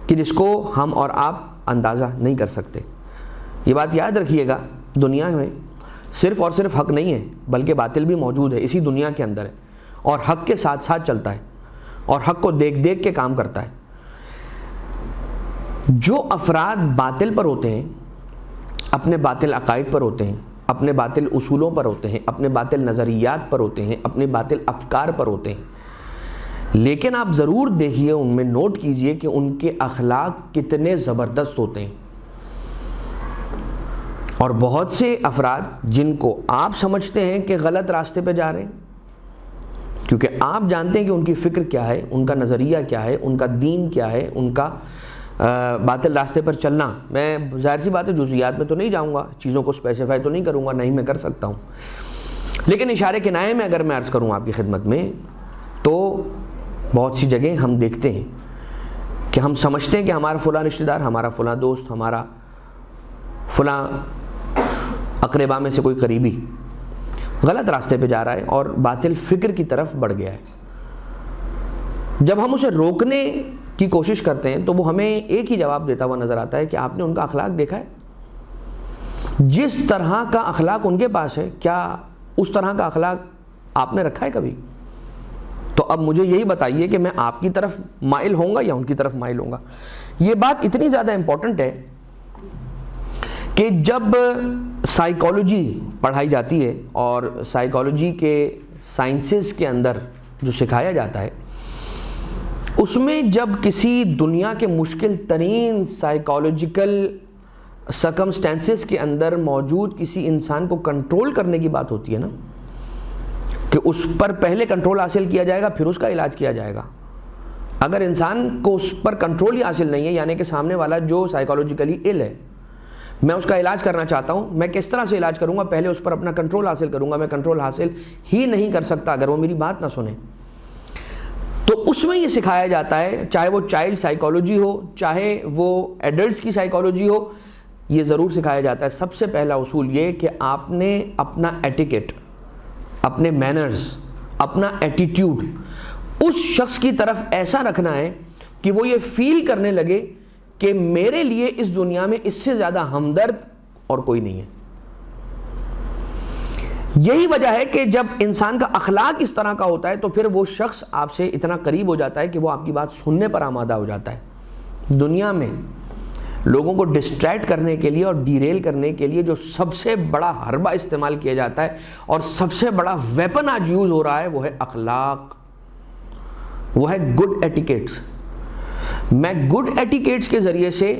کہ جس کو ہم اور آپ اندازہ نہیں کر سکتے. یہ بات یاد رکھیے گا، دنیا میں صرف اور صرف حق نہیں ہے بلکہ باطل بھی موجود ہے، اسی دنیا کے اندر ہے اور حق کے ساتھ ساتھ چلتا ہے اور حق کو دیکھ دیکھ کے کام کرتا ہے. جو افراد باطل پر ہوتے ہیں، اپنے باطل عقائد پر ہوتے ہیں، اپنے باطل اصولوں پر ہوتے ہیں، اپنے باطل نظریات پر ہوتے ہیں، اپنے باطل افکار پر ہوتے ہیں، لیکن آپ ضرور دیکھیے، ان میں نوٹ کیجئے کہ ان کے اخلاق کتنے زبردست ہوتے ہیں. اور بہت سے افراد جن کو آپ سمجھتے ہیں کہ غلط راستے پہ جا رہے ہیں، کیونکہ آپ جانتے ہیں کہ ان کی فکر کیا ہے، ان کا نظریہ کیا ہے، ان کا دین کیا ہے، ان کا باطل راستے پر چلنا. میں ظاہر سی بات ہے جزئیات میں تو نہیں جاؤں گا، چیزوں کو اسپیسیفائی تو نہیں کروں گا، نہیں میں کر سکتا ہوں، لیکن اشارے کنایے میں اگر میں عرض کروں آپ کی خدمت میں تو بہت سی جگہیں ہم دیکھتے ہیں کہ ہم سمجھتے ہیں کہ ہمارا فلاں رشتہ دار، ہمارا فلاں دوست، ہمارا فلاں اقربا میں سے کوئی قریبی غلط راستے پہ جا رہا ہے اور باطل فکر کی طرف بڑھ گیا ہے. جب ہم اسے روکنے کی کوشش کرتے ہیں تو وہ ہمیں ایک ہی جواب دیتا ہوا نظر آتا ہے کہ آپ نے ان کا اخلاق دیکھا ہے؟ جس طرح کا اخلاق ان کے پاس ہے کیا اس طرح کا اخلاق آپ نے رکھا ہے کبھی؟ تو اب مجھے یہی بتائیے کہ میں آپ کی طرف مائل ہوں گا یا ان کی طرف مائل ہوں گا. یہ بات اتنی زیادہ امپورٹنٹ ہے کہ جب سائیکالوجی پڑھائی جاتی ہے اور سائیکالوجی کے سائنسز کے اندر جو سکھایا جاتا ہے، اس میں جب کسی دنیا کے مشکل ترین سائیکالوجیکل سرکمسٹینسز کے اندر موجود کسی انسان کو کنٹرول کرنے کی بات ہوتی ہے نا، کہ اس پر پہلے کنٹرول حاصل کیا جائے گا پھر اس کا علاج کیا جائے گا. اگر انسان کو اس پر کنٹرول ہی حاصل نہیں ہے، یعنی کہ سامنے والا جو سائیکالوجیکلی ill ہے، میں اس کا علاج کرنا چاہتا ہوں، میں کس طرح سے علاج کروں گا؟ پہلے اس پر اپنا کنٹرول حاصل کروں گا. میں کنٹرول حاصل ہی نہیں کر سکتا اگر وہ میری بات نہ سنے. تو اس میں یہ سکھایا جاتا ہے، چاہے وہ چائلڈ سائیکالوجی ہو، چاہے وہ ایڈلٹس کی سائیکالوجی ہو، یہ ضرور سکھایا جاتا ہے. سب سے پہلا اصول یہ کہ آپ نے اپنا ایٹیکیٹ، اپنے مینرز، اپنا ایٹیٹیوڈ اس شخص کی طرف ایسا رکھنا ہے کہ وہ یہ فیل کرنے لگے کہ میرے لیے اس دنیا میں اس سے زیادہ ہمدرد اور کوئی نہیں ہے. یہی وجہ ہے کہ جب انسان کا اخلاق اس طرح کا ہوتا ہے تو پھر وہ شخص آپ سے اتنا قریب ہو جاتا ہے کہ وہ آپ کی بات سننے پر آمادہ ہو جاتا ہے. دنیا میں لوگوں کو ڈسٹریکٹ کرنے کے لیے اور ڈیریل کرنے کے لیے جو سب سے بڑا حربہ استعمال کیا جاتا ہے اور سب سے بڑا ویپن آج یوز ہو رہا ہے وہ ہے اخلاق، وہ ہے گڈ ایٹیکیٹس. میں گڈ ایٹیکیٹس کے ذریعے سے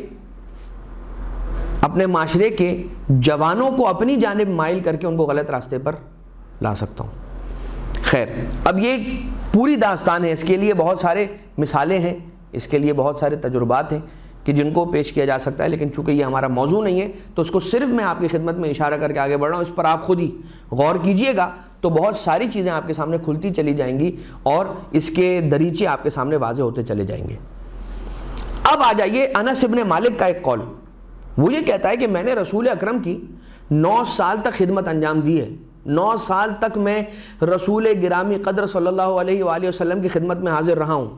اپنے معاشرے کے جوانوں کو اپنی جانب مائل کر کے ان کو غلط راستے پر لا سکتا ہوں. خیر، اب یہ پوری داستان ہے، اس کے لیے بہت سارے مثالیں ہیں، اس کے لیے بہت سارے تجربات ہیں کہ جن کو پیش کیا جا سکتا ہے، لیکن چونکہ یہ ہمارا موضوع نہیں ہے تو اس کو صرف میں آپ کی خدمت میں اشارہ کر کے آگے بڑھ رہا ہوں. اس پر آپ خود ہی غور کیجئے گا تو بہت ساری چیزیں آپ کے سامنے کھلتی چلی جائیں گی اور اس کے دریچے آپ کے سامنے واضح ہوتے چلے جائیں گے. اب آ جائیے انس ابن مالک کا ایک قول. وہ یہ کہتا ہے کہ میں نے رسول اکرم کی 9 سال تک خدمت انجام دی ہے. 9 سال تک میں رسول گرامی قدر صلی اللہ علیہ وآلہ وسلم کی خدمت میں حاضر رہا ہوں،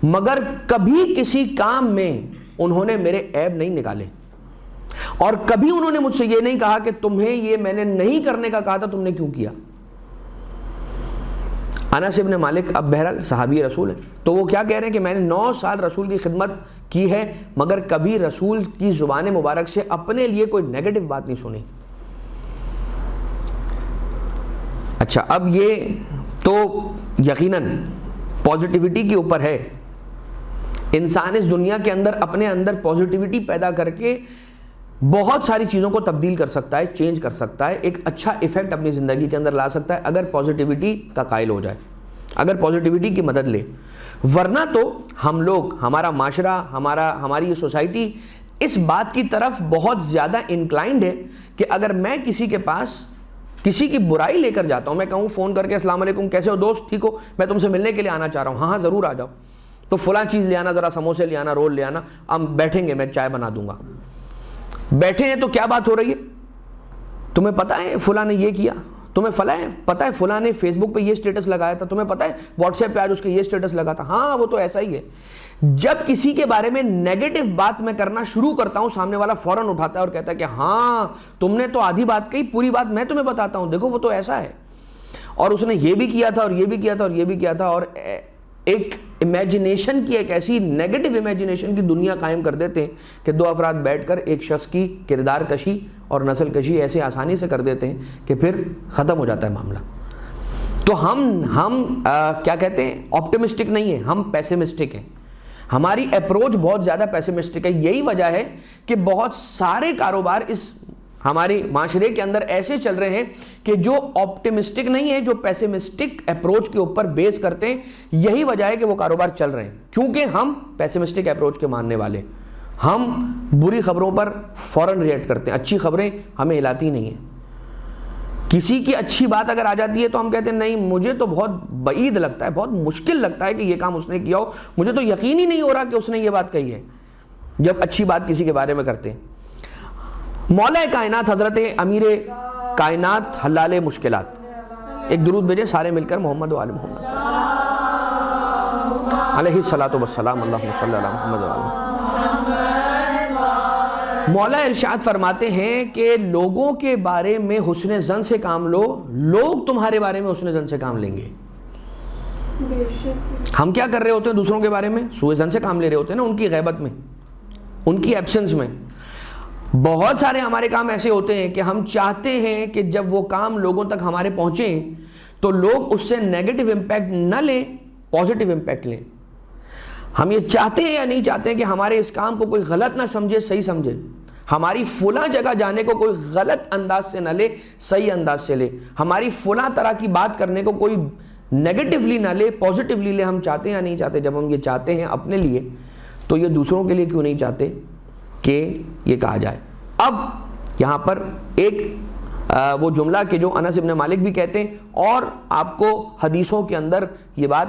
مگر کبھی کسی کام میں انہوں نے میرے عیب نہیں نکالے اور کبھی انہوں نے مجھ سے یہ نہیں کہا کہ تمہیں یہ میں نے نہیں کرنے کا کہا تھا تم نے کیوں کیا. انس ابن مالک اب بہرحال صحابی رسول ہیں، تو وہ کیا کہہ رہے ہیں کہ میں نے 9 سال رسول کی خدمت کی ہے مگر کبھی رسول کی زبان مبارک سے اپنے لیے کوئی نیگیٹو بات نہیں سنی۔ اچھا، اب یہ تو یقیناً پازیٹیوٹی کے اوپر ہے، انسان اس دنیا کے اندر اپنے اندر پازیٹیوٹی پیدا کر کے بہت ساری چیزوں کو تبدیل کر سکتا ہے، چینج کر سکتا ہے، ایک اچھا ایفیکٹ اپنی زندگی کے اندر لا سکتا ہے اگر پازیٹیوٹی کا قائل ہو جائے، اگر پازیٹیوٹی کی مدد لے۔ ورنہ تو ہم لوگ، ہمارا معاشرہ، ہماری یہ سوسائٹی اس بات کی طرف بہت زیادہ انکلائنڈ ہے کہ اگر میں کسی کے پاس کسی کی برائی لے کر جاتا ہوں، میں کہوں فون کر کے السلام علیکم کیسے ہو دوست، ٹھیک ہو، میں تم سے ملنے کے لیے آنا چاہ رہا ہوں، ہاں ضرور آ جاؤ، تو فلاں چیز لے آنا، ذرا سموسے لے آنا، رول لے آنا، ہم بیٹھیں گے، میں چائے بنا دوں گا۔ بیٹھے ہیں تو کیا بات ہو رہی ہے؟ تمہیں پتہ ہے فلاں نے یہ کیا، تمہیں پتہ ہے فلاں نے فیس بک پہ یہ سٹیٹس لگایا تھا، تمہیں پتہ ہے واٹس ایپ پہ آج اس کے یہ سٹیٹس لگا تھا، ہاں وہ تو ایسا ہی ہے۔ جب کسی کے بارے میں نیگیٹو بات میں کرنا شروع کرتا ہوں، سامنے والا فوراً اٹھاتا ہے اور کہتا ہے کہ ہاں تم نے تو آدھی بات کہی، پوری بات میں تمہیں بتاتا ہوں، دیکھو وہ تو ایسا ہے، اور اس نے یہ بھی کیا تھا اور یہ بھی کیا تھا اور یہ بھی کیا تھا، اور ایک امیجنیشن کی، ایک ایسی نیگیٹو امیجنیشن کی دنیا قائم کر دیتے ہیں کہ 2 افراد بیٹھ کر ایک شخص کی کردار کشی اور نسل کشی ایسے آسانی سے کر دیتے ہیں کہ پھر ختم ہو جاتا ہے معاملہ۔ تو ہم کیا کہتے ہیں، آپٹیمسٹک نہیں ہیں، ہم پیسمسٹک ہیں، ہماری اپروچ بہت زیادہ پیسمسٹک ہے۔ یہی وجہ ہے کہ بہت سارے کاروبار اس ہمارے معاشرے کے اندر ایسے چل رہے ہیں کہ جو آپٹیمسٹک نہیں ہے، جو پیسمسٹک اپروچ کے اوپر بیس کرتے ہیں، یہی وجہ ہے کہ وہ کاروبار چل رہے ہیں، کیونکہ ہم پیسمسٹک اپروچ کے ماننے والے، ہم بری خبروں پر فوراً ریئیکٹ کرتے ہیں، اچھی خبریں ہمیں ہلاتی نہیں ہیں۔ کسی کی اچھی بات اگر آ جاتی ہے تو ہم کہتے ہیں نہیں، مجھے تو بہت بعید لگتا ہے، بہت مشکل لگتا ہے کہ یہ کام اس نے کیا ہو، مجھے تو یقین ہی نہیں ہو رہا کہ اس نے یہ بات کہی ہے، جب اچھی بات کسی کے بارے میں کرتے ہیں۔ مولا کائنات حضرت امیر کائنات حلال مشکلات، ایک درود بھیجیں سارے مل کر محمد و آل محمد علیہ الصلاۃ والسلام، اللہم صلی علی محمد و آل محمد۔ مولا ارشاد فرماتے ہیں کہ لوگوں کے بارے میں حسن ظن سے کام لو، لوگ تمہارے بارے میں حسن ظن سے کام لیں گے۔ ہم کیا کر رہے ہوتے ہیں دوسروں کے بارے میں؟ سوء ظن سے کام لے رہے ہوتے ہیں نا، ان کی غیبت میں، ان کی ایبسنس میں۔ بہت سارے ہمارے کام ایسے ہوتے ہیں کہ ہم چاہتے ہیں کہ جب وہ کام لوگوں تک ہمارے پہنچیں تو لوگ اس سے نیگیٹو امپیکٹ نہ لیں، پازیٹیو امپیکٹ لیں۔ ہم یہ چاہتے ہیں یا نہیں چاہتے ہیں کہ ہمارے اس کام کو کوئی غلط نہ سمجھے، صحیح سمجھے، ہماری فلاں جگہ جانے کو کوئی غلط انداز سے نہ لے، صحیح انداز سے لے، ہماری فلاں طرح کی بات کرنے کو کوئی نیگیٹیولی نہ لے، پازیٹیولی لے۔ ہم چاہتے ہیں یا نہیں چاہتے؟ جب ہم یہ چاہتے ہیں اپنے لیے تو یہ دوسروں کے لیے کیوں نہیں چاہتے کہ یہ کہا جائے؟ اب یہاں پر ایک وہ جملہ کہ جو انس ابن مالک بھی کہتے ہیں، اور آپ کو حدیثوں کے اندر یہ بات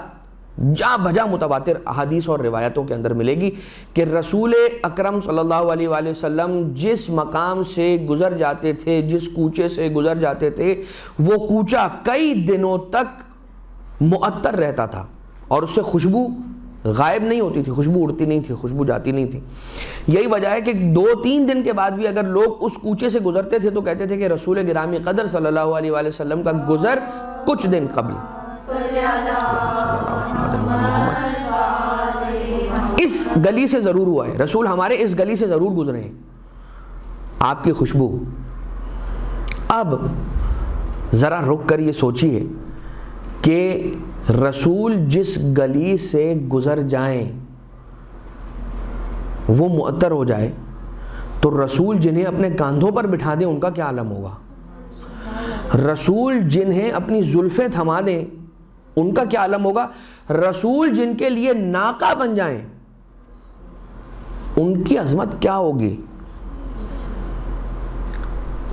جا بجا متواتر احادیث اور روایتوں کے اندر ملے گی کہ رسول اکرم صلی اللہ علیہ وآلہ وسلم جس مقام سے گزر جاتے تھے، جس کوچے سے گزر جاتے تھے، وہ کوچہ کئی دنوں تک معطر رہتا تھا اور اس سے خوشبو غائب نہیں ہوتی تھی، خوشبو اڑتی نہیں تھی، خوشبو جاتی نہیں تھی۔ یہی وجہ ہے کہ 2-3 دن کے بعد بھی اگر لوگ اس کوچے سے گزرتے تھے تو کہتے تھے کہ رسول گرامی قدر صلی اللہ علیہ وآلہ وسلم کا گزر کچھ دن قبل۔ اس گلی سے ضرور ہوا ہے، رسول ہمارے اس گلی سے ضرور گزرے ہیں، آپ کی خوشبو۔ اب ذرا رک کر یہ سوچیے کہ رسول جس گلی سے گزر جائیں وہ معطر ہو جائے تو رسول جنہیں اپنے کاندھوں پر بٹھا دیں ان کا کیا عالم ہوگا؟ رسول جنہیں اپنی زلفیں تھما دیں ان کا کیا عالم ہوگا؟ رسول جن کے لیے ناقہ بن جائیں ان کی عظمت کیا ہوگی؟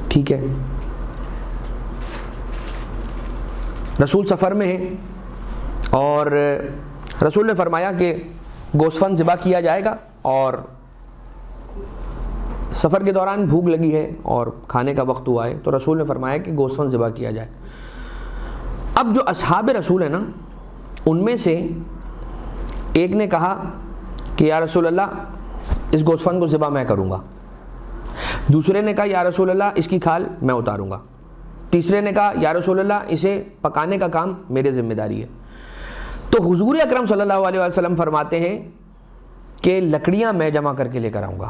ٹھیک ہے، رسول سفر میں ہیں اور رسول نے فرمایا کہ گوسفند ذبح کیا جائے گا، اور سفر کے دوران بھوک لگی ہے اور کھانے کا وقت ہوا ہے تو رسول نے فرمایا کہ گوسفند ذبح کیا جائے۔ اب جو اصحاب رسول ہیں نا، ان میں سے ایک نے کہا کہ یا رسول اللہ اس گوسفند کو ذبح میں کروں گا، دوسرے نے کہا یا رسول اللہ اس کی کھال میں اتاروں گا، تیسرے نے کہا یا رسول اللہ اسے پکانے کا کام میرے ذمہ داری ہے۔ تو حضور اکرم صلی اللہ علیہ وسلم فرماتے ہیں کہ لکڑیاں میں جمع کر کے لے کر آؤں گا.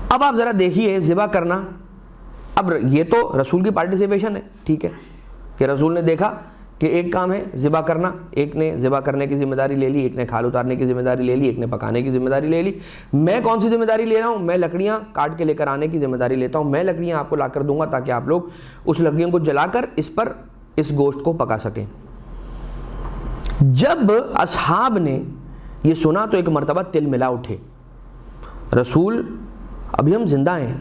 اب آپ ذرا دیکھیے ذبح کرنا، اب یہ تو رسول کی پارٹیسپیشن ہے، ٹھیک ہے کہ رسول نے دیکھا کہ ایک کام ہے ذبح کرنا، ایک نے ذبح کرنے کی ذمہ داری لے لی، ایک نے کھال اتارنے کی ذمہ داری لے لی، ایک نے پکانے کی ذمہ داری لے لی. میں کون سی ذمہ داری لے رہا ہوں؟ میں لکڑیاں کاٹ کے لے کر آنے کی ذمہ داری لیتا ہوں. میں لکڑیاں آپ کو لا کر دوں گا تاکہ آپ لوگ اس لکڑیوں کو جلا کر اس پر اس گوشت کو پکا سکیں. جب اصحاب نے یہ سنا تو ایک مرتبہ تل ملا اٹھے. رسول ابھی ہم زندہ ہیں،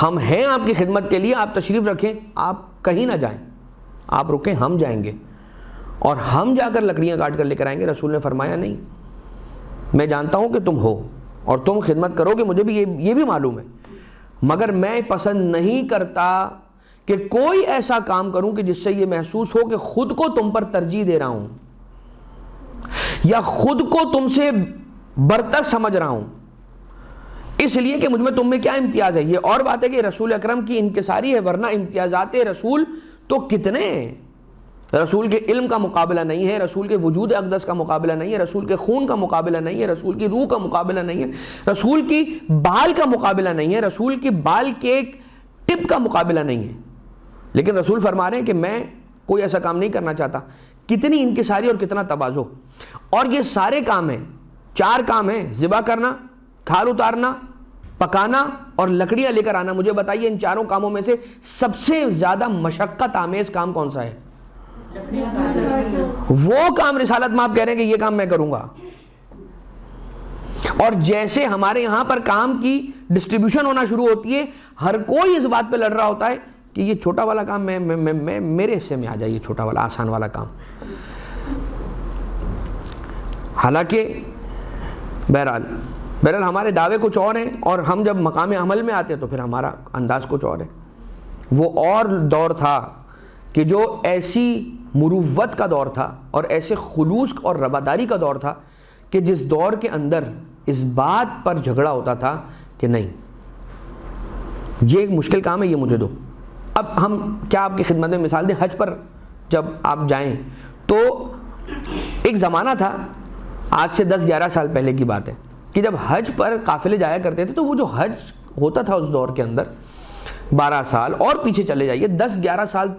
ہم ہیں آپ کی خدمت کے لیے، آپ تشریف رکھیں، آپ کہیں نہ جائیں، آپ رکیں، ہم جائیں گے اور ہم جا کر لکڑیاں کاٹ کر لے کر آئیں گے. رسول نے فرمایا نہیں، میں جانتا ہوں کہ تم ہو اور تم خدمت کرو گے، مجھے بھی یہ بھی معلوم ہے، مگر میں پسند نہیں کرتا کہ کوئی ایسا کام کروں کہ جس سے یہ محسوس ہو کہ خود کو تم پر ترجیح دے رہا ہوں یا خود کو تم سے برتر سمجھ رہا ہوں، اس لیے کہ مجھ میں تم میں کیا امتیاز ہے. یہ اور بات ہے کہ رسول اکرم کی انکساری ہے، ورنہ امتیازات رسول تو کتنے ہیں. رسول کے علم کا مقابلہ نہیں ہے، رسول کے وجود اقدس کا مقابلہ نہیں ہے، رسول کے خون کا مقابلہ نہیں ہے، رسول کی روح کا مقابلہ نہیں ہے، رسول کی بال کا مقابلہ نہیں ہے، رسول کی بال کے ایک ٹپ کا مقابلہ نہیں ہے. لیکن رسول فرما رہے ہیں کہ میں کوئی ایسا کام نہیں کرنا چاہتا. کتنی انکساری اور کتنا تواضع. اور یہ سارے کام ہیں، 4 کام ہیں، ذبح کرنا، کھال اتارنا، پکانا اور لکڑیاں لے کر آنا. مجھے بتائیے ان 4 کاموں میں سے سب سے زیادہ مشقت آمیز کام کون سا ہے؟ وہ کام رسالت میں آپ کہہ رہے ہیں کہ یہ کام میں کروں گا. اور جیسے ہمارے یہاں پر کام کی ڈسٹریبیوشن ہونا شروع ہوتی ہے، ہر کوئی اس بات پہ لڑ رہا ہوتا ہے کہ یہ چھوٹا والا کام میں میرے حصے میں آ جائے، یہ چھوٹا والا آسان والا کام. حالانکہ بہرحال ہمارے دعوے کچھ اور ہیں اور ہم جب مقام عمل میں آتے ہیں تو پھر ہمارا انداز کچھ اور ہے. وہ اور دور تھا کہ جو ایسی مروت کا دور تھا اور ایسے خلوص اور رواداری کا دور تھا کہ جس دور کے اندر اس بات پر جھگڑا ہوتا تھا کہ نہیں یہ ایک مشکل کام ہے، یہ مجھے دو. اب ہم کیا آپ کی خدمت میں مثال دیں، حج پر جب آپ جائیں تو ایک زمانہ تھا، آج سے 10-11 سال پہلے کی بات ہے، کہ جب حج پر قافلے جایا کرتے تھے تو وہ جو حج ہوتا تھا اس دور کے اندر 12 سال اور پیچھے چلے جائیے، 10-11 سال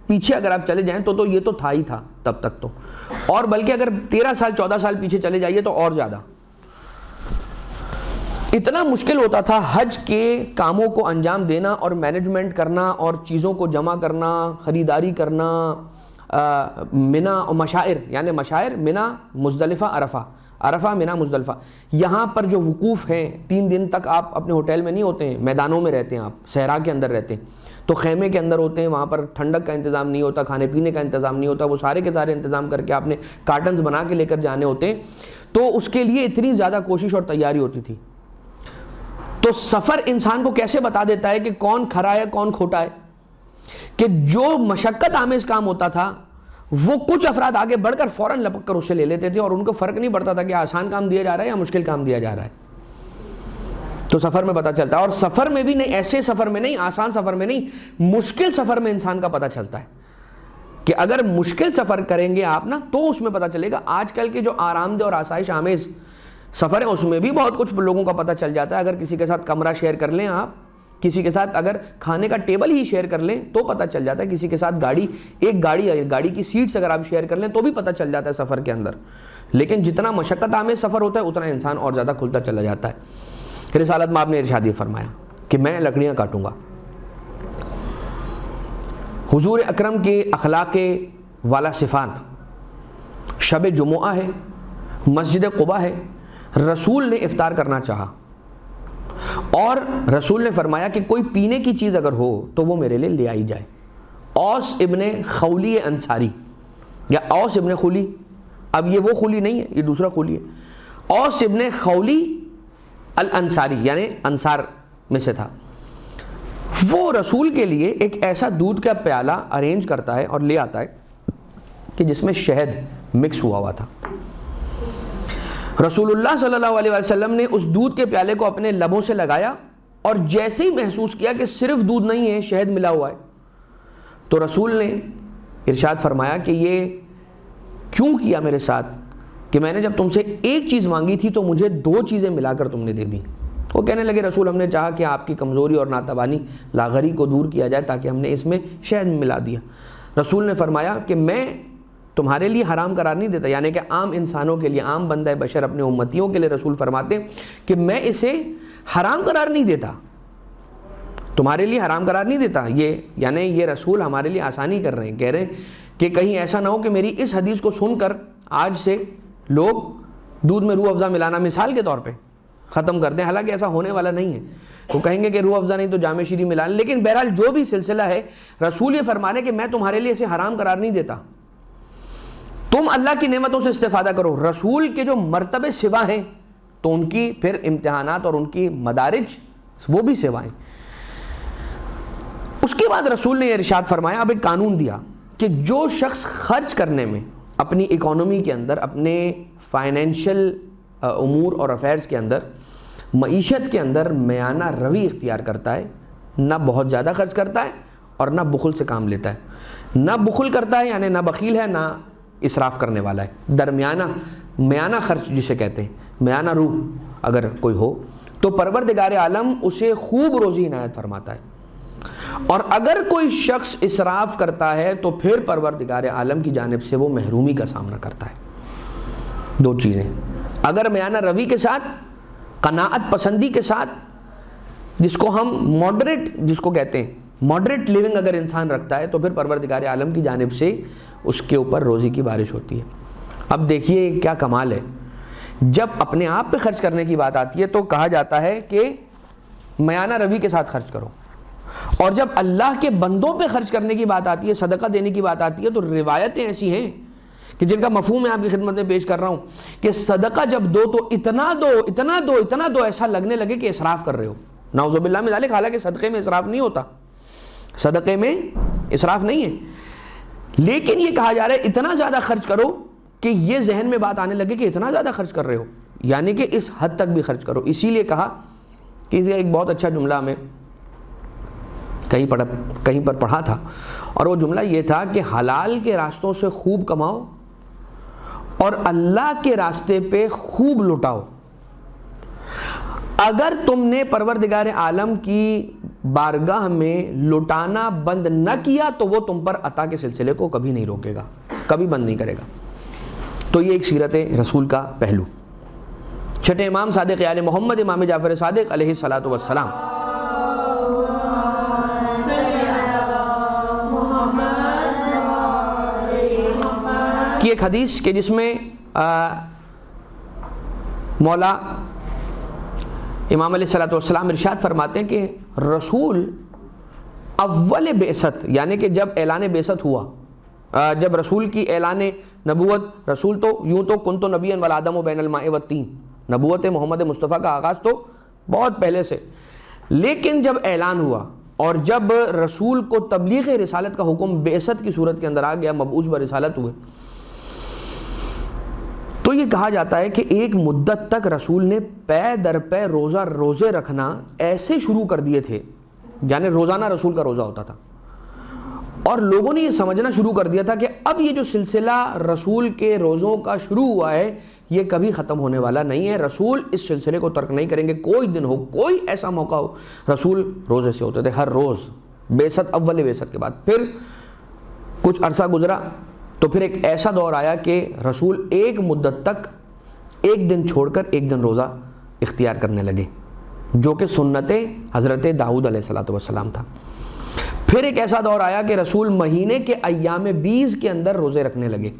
پیچھے اگر آپ چلے جائیں تو یہ تو تھا ہی تھا تب تک تو، اور بلکہ اگر 13 سال 14 سال پیچھے چلے جائیے تو اور زیادہ. اتنا مشکل ہوتا تھا حج کے کاموں کو انجام دینا اور مینجمنٹ کرنا اور چیزوں کو جمع کرنا، خریداری کرنا. منا اور مشاعر، یعنی مشاعر منا مزدلفہ عرفہ منا مزدلفہ، یہاں پر جو وقوف ہیں 3 دن تک آپ اپنے ہوٹل میں نہیں ہوتے ہیں، میدانوں میں رہتے ہیں، آپ صحرا کے اندر رہتے ہیں تو خیمے کے اندر ہوتے ہیں، وہاں پر ٹھنڈک کا انتظام نہیں ہوتا، کھانے پینے کا انتظام نہیں ہوتا، وہ سارے کے سارے انتظام کر کے آپ نے کارٹنز بنا کے لے کر جانے ہوتے ہیں. تو اس کے لیے اتنی زیادہ کوشش اور تیاری ہوتی تھی. تو سفر انسان کو کیسے بتا دیتا ہے کہ کون کھرا ہے کون کھوٹا ہے، کہ جو مشقت آمیز کام ہوتا تھا وہ کچھ افراد آگے بڑھ کر فوراً لپک کر اسے لے لیتے تھے اور ان کو فرق نہیں پڑتا تھا کہ آسان کام دیا جا رہا ہے یا مشکل کام دیا جا رہا ہے. تو سفر میں پتہ چلتا ہے، اور سفر میں بھی نہیں، ایسے سفر میں نہیں، آسان سفر میں نہیں، مشکل سفر میں انسان کا پتہ چلتا ہے کہ اگر مشکل سفر کریں گے آپ نا تو اس میں پتہ چلے گا. آج کل کے جو آرام دہ اور آسائش آمیز سفر ہے اس میں بھی بہت کچھ لوگوں کا پتہ چل جاتا ہے. اگر کسی کے ساتھ کمرہ شیئر کر لیں آپ، کسی کے ساتھ اگر کھانے کا ٹیبل ہی شیئر کر لیں تو پتہ چل جاتا ہے، کسی کے ساتھ گاڑی کی سیٹس اگر آپ شیئر کر لیں تو بھی پتہ چل جاتا ہے سفر کے اندر. لیکن جتنا مشقت آمیز سفر ہوتا ہے اتنا انسان اور زیادہ کھلتا چلا جاتا ہے. رسالت میں آپ نے ارشاد یہ فرمایا کہ میں لکڑیاں کاٹوں گا. حضور اکرم کے اخلاق والا صفات، شب جمعہ ہے، مسجد قباء ہے، رسول نے افطار کرنا چاہا اور رسول نے فرمایا کہ کوئی پینے کی چیز اگر ہو تو وہ میرے لیے لے آئی جائے. اوس ابن خولی انصاری یا اوس ابن خولی، اب یہ وہ خولی نہیں ہے، یہ دوسرا خولی ہے. اوس ابن خولی الانصاری یعنی انصار میں سے تھا. وہ رسول کے لیے ایک ایسا دودھ کا پیالہ ارینج کرتا ہے اور لے آتا ہے کہ جس میں شہد مکس ہوا تھا. رسول اللہ صلی اللہ علیہ وسلم نے اس دودھ کے پیالے کو اپنے لبوں سے لگایا اور جیسے ہی محسوس کیا کہ صرف دودھ نہیں ہے، شہد ملا ہوا ہے، تو رسول نے ارشاد فرمایا کہ یہ کیوں کیا میرے ساتھ کہ میں نے جب تم سے ایک چیز مانگی تھی تو مجھے 2 چیزیں ملا کر تم نے دے دی؟ وہ کہنے لگے رسول ہم نے چاہا کہ آپ کی کمزوری اور ناتوانی لاغری کو دور کیا جائے تاکہ ہم نے اس میں شہد ملا دیا۔ رسول نے فرمایا کہ میں تمہارے لیے حرام قرار نہیں دیتا، یعنی کہ عام انسانوں کے لیے، عام بندہ بشر اپنے امتیوں کے لیے رسول فرماتے ہیں کہ میں اسے حرام قرار نہیں دیتا، تمہارے لیے حرام قرار نہیں دیتا۔ یعنی یہ رسول ہمارے لیے آسانی کر رہے ہیں، کہہ رہے ہیں کہ کہیں ایسا نہ ہو کہ میری اس حدیث کو سن کر آج سے لوگ دودھ میں روح افزا ملانا مثال کے طور پہ ختم کر دیں، حالانکہ ایسا ہونے والا نہیں ہے۔ وہ کہیں گے کہ روح افزا نہیں تو جامع شیریں ملا لیں، لیکن بہرحال جو بھی سلسلہ ہے، رسول یہ فرما رہے ہیں کہ میں تمہارے لیے اسے حرام قرار نہیں دیتا، تم اللہ کی نعمتوں سے استفادہ کرو۔ رسول کے جو مرتبے سوا ہیں تو ان کی پھر امتحانات اور ان کی مدارج وہ بھی سوا ہیں۔ اس کے بعد رسول نے یہ ارشاد فرمایا، اب ایک قانون دیا کہ جو شخص خرچ کرنے میں اپنی اکانومی کے اندر، اپنے فائنینشل امور اور افیئرز کے اندر، معیشت کے اندر میانہ روی اختیار کرتا ہے، نہ بہت زیادہ خرچ کرتا ہے اور نہ بخل سے کام لیتا ہے، نہ بخل کرتا ہے یعنی نہ بخیل ہے نہ اسراف کرنے والا ہے، درمیانہ میانہ خرچ جسے کہتے ہیں، میانہ روح اگر کوئی ہو تو پروردگار عالم اسے خوب روزی عنایت فرماتا ہے، اور اگر کوئی شخص اسراف کرتا ہے تو پھر پروردگار عالم کی جانب سے وہ محرومی کا سامنا کرتا ہے۔ 2 چیزیں، اگر میانہ روی کے ساتھ، قناعت پسندی کے ساتھ، جس کو ہم ماڈریٹ جس کو کہتے ہیں، ماڈریٹ لیونگ اگر انسان رکھتا ہے تو پھر پروردگار عالم کی جانب سے اس کے اوپر روزی کی بارش ہوتی ہے۔ اب دیکھیے کیا کمال ہے، جب اپنے آپ پہ خرچ کرنے کی بات آتی ہے تو کہا جاتا ہے کہ میانہ روی کے ساتھ خرچ کرو، اور جب اللہ کے بندوں پہ خرچ کرنے کی بات آتی ہے، صدقہ دینے کی بات آتی ہے، تو روایتیں ایسی ہیں کہ جن کا مفہوم میں آپ کی خدمت میں پیش کر رہا ہوں کہ صدقہ جب دو تو اتنا دو اتنا دو اتنا دو ایسا لگنے لگے کہ اسراف کر رہے ہو، نعوذ باللہ من ذالک۔ حالانکہ صدقے میں اسراف نہیں ہوتا، صدقے میں اسراف نہیں ہے، لیکن یہ کہا جا رہا ہے اتنا زیادہ خرچ کرو کہ یہ ذہن میں بات آنے لگے کہ اتنا زیادہ خرچ کر رہے ہو، یعنی کہ اس حد تک بھی خرچ کرو۔ اسی لیے کہا کہ اس کا ایک بہت اچھا جملہ میں کہیں پر پڑھا تھا، اور وہ جملہ یہ تھا کہ حلال کے راستوں سے خوب کماؤ اور اللہ کے راستے پہ خوب لٹاؤ۔ اگر تم نے پروردگار عالم کی بارگاہ میں لٹانا بند نہ کیا تو وہ تم پر عطا کے سلسلے کو کبھی نہیں روکے گا، کبھی بند نہیں کرے گا۔ تو یہ ایک سیرت رسول کا پہلو۔ چھٹے امام صادق آل محمد امام جعفر صادق علیہ الصلوۃ والسلام کی ایک حدیث کہ جس میں مولا امام علیہ الصلوۃ والسلام ارشاد فرماتے ہیں کہ رسول اول بعثت، یعنی کہ جب اعلان بعثت ہوا، جب رسول کی اعلان نبوت، رسول تو یوں تو کنت نبیا والآدم بین الماء والطین، نبوت محمد مصطفیٰ کا آغاز تو بہت پہلے سے، لیکن جب اعلان ہوا اور جب رسول کو تبلیغ رسالت کا حکم بعثت کی صورت کے اندر آ گیا، مبعوث برسالت ہوئے، تو یہ کہا جاتا ہے کہ ایک مدت تک رسول نے پے در پے روزے رکھنا ایسے شروع کر دیے تھے، یعنی روزانہ رسول کا روزہ ہوتا تھا، اور لوگوں نے یہ سمجھنا شروع کر دیا تھا کہ اب یہ جو سلسلہ رسول کے روزوں کا شروع ہوا ہے یہ کبھی ختم ہونے والا نہیں ہے، رسول اس سلسلے کو ترک نہیں کریں گے، کوئی دن ہو، کوئی ایسا موقع ہو، رسول روزے سے ہوتے تھے ہر روز، بعثت اول بعثت کے بعد۔ پھر کچھ عرصہ گزرا تو پھر ایک ایسا دور آیا کہ رسول ایک مدت تک ایک دن چھوڑ کر ایک دن روزہ اختیار کرنے لگے، جو کہ سنت حضرت داؤد علیہ السلام تھا۔ پھر ایک ایسا دور آیا کہ رسول مہینے کے ایام 20 کے اندر روزے رکھنے لگے،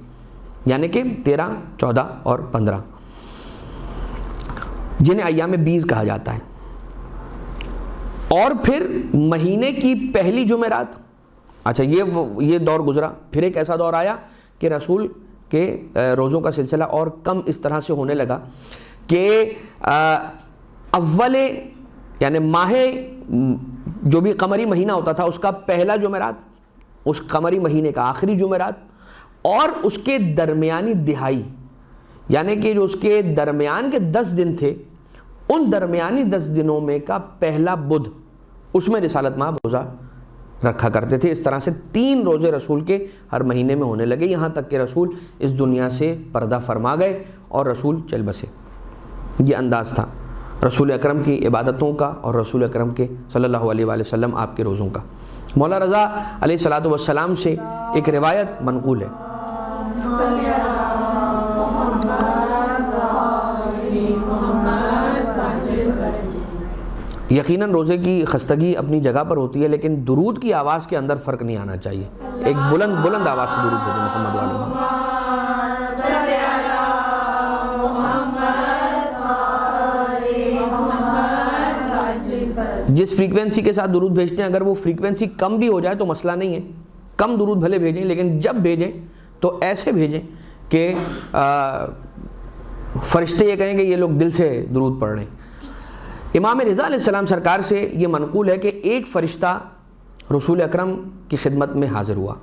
یعنی کہ 13، 14 اور 15، جنہیں ایام 20 کہا جاتا ہے۔ اور پھر مہینے کی پہلی جمعرات، اچھا یہ دور گزرا۔ پھر ایک ایسا دور آیا کہ رسول کے روزوں کا سلسلہ اور کم اس طرح سے ہونے لگا کہ اول یعنی ماہ جو بھی قمری مہینہ ہوتا تھا اس کا پہلا جمعرات، اس قمری مہینے کا آخری جمعرات، اور اس کے درمیانی دہائی، یعنی کہ جو اس کے درمیان کے 10 دن تھے، ان درمیانی 10 دنوں میں کا پہلا بدھ، اس میں رسالت مآب روزہ رکھا کرتے تھے۔ اس طرح سے 3 روزے رسول کے ہر مہینے میں ہونے لگے، یہاں تک کہ رسول اس دنیا سے پردہ فرما گئے اور رسول چل بسے۔ یہ انداز تھا رسول اکرم کی عبادتوں کا اور رسول اکرم کے صلی اللہ علیہ وآلہ وسلم آپ کے روزوں کا۔ مولا رضا علیہ الصلوۃ والسلام سے ایک روایت منقول ہے، یقیناً روزے کی خستگی اپنی جگہ پر ہوتی ہے، لیکن درود کی آواز کے اندر فرق نہیں آنا چاہیے۔ ایک بلند آواز سے درود بھیجیں محمد علیہ وسلم۔ جس فریکوینسی کے ساتھ درود بھیجتے ہیں اگر وہ فریکوینسی کم بھی ہو جائے تو مسئلہ نہیں ہے، کم درود بھلے بھیجیں، لیکن جب بھیجیں تو ایسے بھیجیں کہ فرشتے یہ کہیں کہ یہ لوگ دل سے درود پڑھ رہے ہیں۔ امام رضا علیہ السلام سرکار سے یہ منقول ہے کہ ایک فرشتہ رسول اکرم کی خدمت میں حاضر ہوا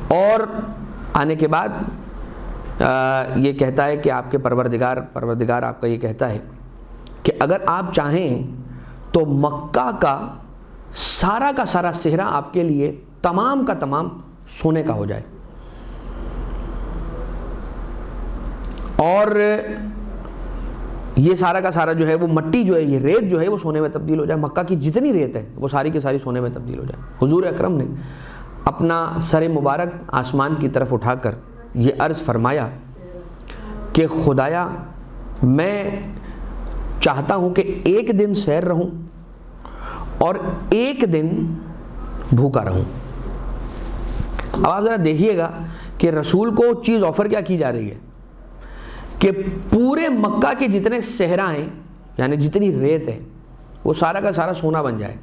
اور آنے کے بعد یہ کہتا ہے کہ آپ کے پروردگار آپ کا یہ کہتا ہے کہ اگر آپ چاہیں تو مکہ کا سارا صحرا آپ کے لیے تمام کا تمام سونے کا ہو جائے، اور یہ سارا کا سارا جو ہے وہ مٹی جو ہے، یہ ریت جو ہے وہ سونے میں تبدیل ہو جائے، مکہ کی جتنی ریت ہے وہ ساری کی ساری سونے میں تبدیل ہو جائے۔ حضور اکرم نے اپنا سر مبارک آسمان کی طرف اٹھا کر یہ عرض فرمایا کہ خدایا میں چاہتا ہوں کہ ایک دن سیر رہوں اور ایک دن بھوکا رہوں۔ اب آپ ذرا دیکھیے گا کہ رسول کو چیز آفر کیا کی جا رہی ہے کہ پورے مکہ کے جتنے صحرا ہیں یعنی جتنی ریت ہے وہ سارا کا سارا سونا بن جائے،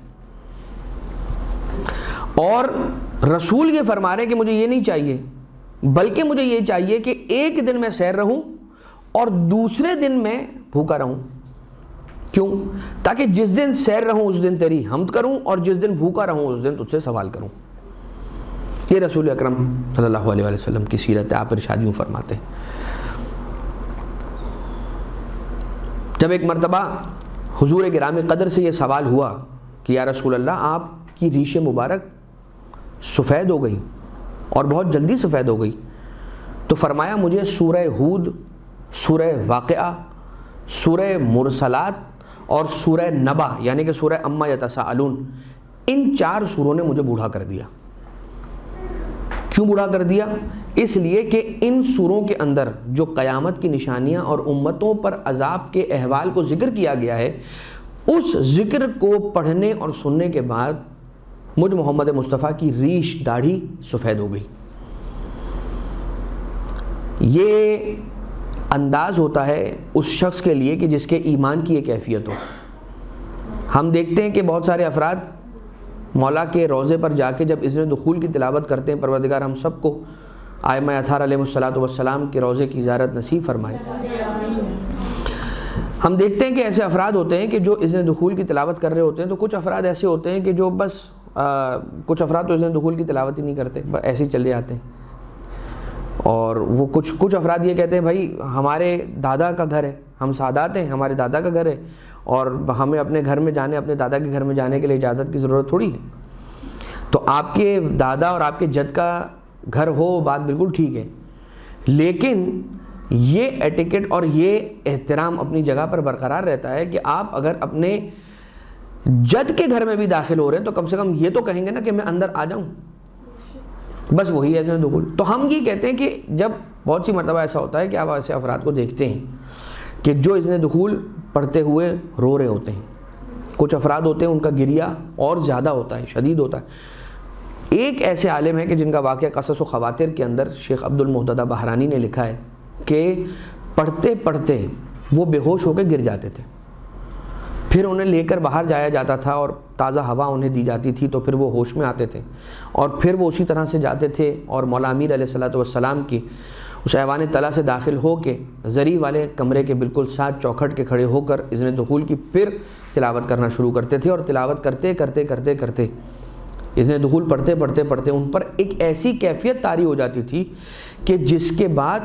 اور رسول یہ فرما رہے ہیں کہ مجھے یہ نہیں چاہیے بلکہ مجھے یہ چاہیے کہ ایک دن میں سیر رہوں اور دوسرے دن میں بھوکا رہوں۔ کیوں؟ تاکہ جس دن سیر رہوں اس دن تیری حمد کروں اور جس دن بھوکا رہوں اس دن تجھ سے سوال کروں۔ یہ رسول اکرم صلی اللہ علیہ وسلم کی سیرت ہے۔ آپ ارشاد یوں فرماتے ہیں، جب ایک مرتبہ حضور گرامی قدر سے یہ سوال ہوا کہ یا رسول اللہ آپ کی ریش مبارک سفید ہو گئی اور بہت جلدی سفید ہو گئی، تو فرمایا مجھے سورہ ہود، سورہ واقعہ، سورہ مرسلات اور سورہ نبا یعنی کہ سورہ اما یتساءلون، ان 4 سوروں نے مجھے بوڑھا کر دیا۔ کیوں بوڑھا کر دیا؟ اس لیے کہ ان سوروں کے اندر جو قیامت کی نشانیاں اور امتوں پر عذاب کے احوال کو ذکر کیا گیا ہے، اس ذکر کو پڑھنے اور سننے کے بعد مجھ محمد مصطفیٰ کی ریش داڑھی سفید ہو گئی۔ یہ انداز ہوتا ہے اس شخص کے لیے کہ جس کے ایمان کی یہ کیفیت ہو۔ ہم دیکھتے ہیں کہ بہت سارے افراد مولا کے روضے پر جا کے جب اذن دخول کی تلاوت کرتے ہیں، پروردگار ہم سب کو ائمہ اطہار علیہ السلام کے روضے کی زیارت نصیب فرمائے۔ ہم دیکھتے ہیں کہ ایسے افراد ہوتے ہیں کہ جو اذن دخول کی تلاوت کر رہے ہوتے ہیں، تو کچھ افراد ایسے ہوتے ہیں کہ جو بس کچھ افراد تو اذن دخول کی تلاوت ہی نہیں کرتے، بس ایسے ہی چلے جاتے ہیں، اور وہ کچھ افراد یہ کہتے ہیں بھائی ہمارے دادا کا گھر ہے، ہم سادات ہیں، ہمارے دادا کا گھر ہے اور ہمیں اپنے گھر میں جانے، اپنے دادا کے گھر میں جانے کے لیے اجازت کی ضرورت تھوڑی ہے۔ تو آپ کے دادا اور آپ کے جد کا گھر ہو بات بالکل ٹھیک ہے، لیکن یہ ایٹیکٹ اور یہ احترام اپنی جگہ پر برقرار رہتا ہے کہ آپ اگر اپنے جد کے گھر میں بھی داخل ہو رہے ہیں تو کم سے کم یہ تو کہیں گے نا کہ میں اندر آ جاؤں، بس وہی ہے اذن دخول۔ تو ہم یہ کہتے ہیں کہ جب بہت سی مرتبہ ایسا ہوتا ہے کہ آپ ایسے افراد کو دیکھتے ہیں کہ جو اذن دخول پڑھتے ہوئے رو رہے ہوتے ہیں، کچھ افراد ہوتے ہیں ان کا گریہ اور زیادہ ہوتا ہے، شدید ہوتا ہے۔ ایک ایسے عالم ہیں کہ جن کا واقعہ قصص و خواتر کے اندر شیخ عبد المحتدی بحرانی نے لکھا ہے کہ پڑھتے پڑھتے وہ بے ہوش ہو کے گر جاتے تھے، پھر انہیں لے کر باہر جایا جاتا تھا اور تازہ ہوا انہیں دی جاتی تھی تو پھر وہ ہوش میں آتے تھے، اور پھر وہ اسی طرح سے جاتے تھے اور مولا امیر علیہ السلام کی اس ایوان طلع سے داخل ہو کے زری والے کمرے کے بالکل ساتھ چوکھٹ کے کھڑے ہو کر اذن دخول کی پھر تلاوت کرنا شروع کرتے تھے، اور تلاوت کرتے کرتے کرتے کرتے اذن دخول پڑھتے پڑھتے پڑھتے ان پر ایک ایسی کیفیت طاری ہو جاتی تھی کہ جس کے بعد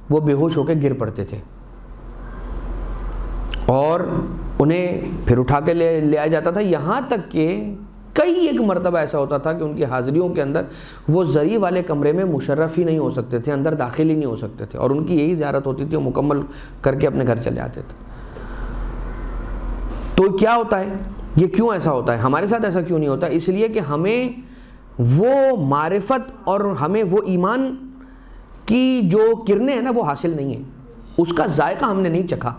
وہ بے ہوش ہو کے گر پڑتے تھے، اور انہیں پھر اٹھا کے لے آیا جاتا تھا، یہاں تک کہ کئی ایک مرتبہ ایسا ہوتا تھا کہ ان کی حاضریوں کے اندر وہ زری والے کمرے میں مشرف ہی نہیں ہو سکتے تھے، اندر داخل ہی نہیں ہو سکتے تھے، اور ان کی یہی زیارت ہوتی تھی، وہ مکمل کر کے اپنے گھر چلے آتے تھے۔ تو کیا ہوتا ہے، یہ کیوں ایسا ہوتا ہے؟ ہمارے ساتھ ایسا کیوں نہیں ہوتا؟ اس لیے کہ ہمیں وہ معرفت اور ہمیں وہ ایمان کی جو کرنیں ہیں نا وہ حاصل نہیں ہیں، اس کا ذائقہ ہم نے نہیں چکھا،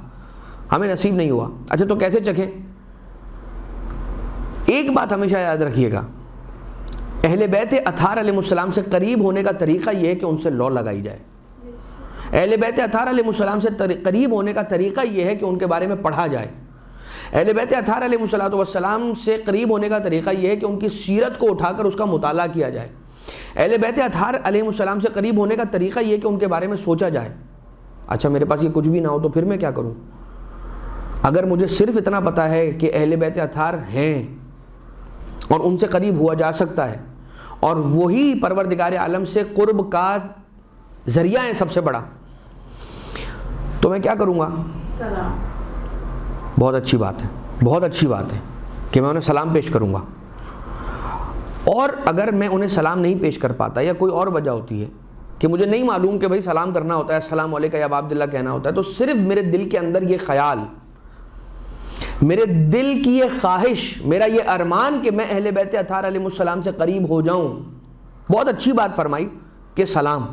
ہمیں نصیب نہیں ہوا۔ اچھا تو کیسے چکھیں؟ ایک بات ہمیشہ یاد رکھیے گا، اہل بیت اطہار علیہ السلام سے قریب ہونے کا طریقہ یہ ہے کہ ان سے لو لگائی جائے۔ اہل بیت اطہار علیہ السلام سے قریب ہونے کا طریقہ یہ ہے کہ ان کے بارے میں پڑھا جائے۔ اہل بیت اطہار علیہ السلام سے قریب ہونے کا طریقہ یہ ہے کہ ان کی سیرت کو اٹھا کر اس کا مطالعہ کیا جائے۔ اہل بیت اطہار علیہ السلام سے قریب ہونے کا طریقہ یہ ہے کہ ان کے بارے میں سوچا جائے۔ اچھا میرے پاس یہ کچھ بھی نہ ہو تو پھر میں کیا کروں؟ اگر مجھے صرف اتنا پتا ہے کہ اہل بیت اطہار ہیں اور ان سے قریب ہوا جا سکتا ہے اور وہی پروردگار عالم سے قرب کا ذریعہ ہے سب سے بڑا، تو میں کیا کروں گا؟ سلام۔ بہت اچھی بات ہے، بہت اچھی بات ہے کہ میں انہیں سلام پیش کروں گا۔ اور اگر میں انہیں سلام نہیں پیش کر پاتا یا کوئی اور وجہ ہوتی ہے کہ مجھے نہیں معلوم کہ بھائی سلام کرنا ہوتا ہے، السلام علیکم یا ابا عبداللہ کہنا ہوتا ہے، تو صرف میرے دل کے اندر یہ خیال، میرے دل کی یہ خواہش، میرا یہ ارمان کہ میں اہل بیت اطہار علیہ السلام سے قریب ہو جاؤں، بہت اچھی بات فرمائی کہ سلام،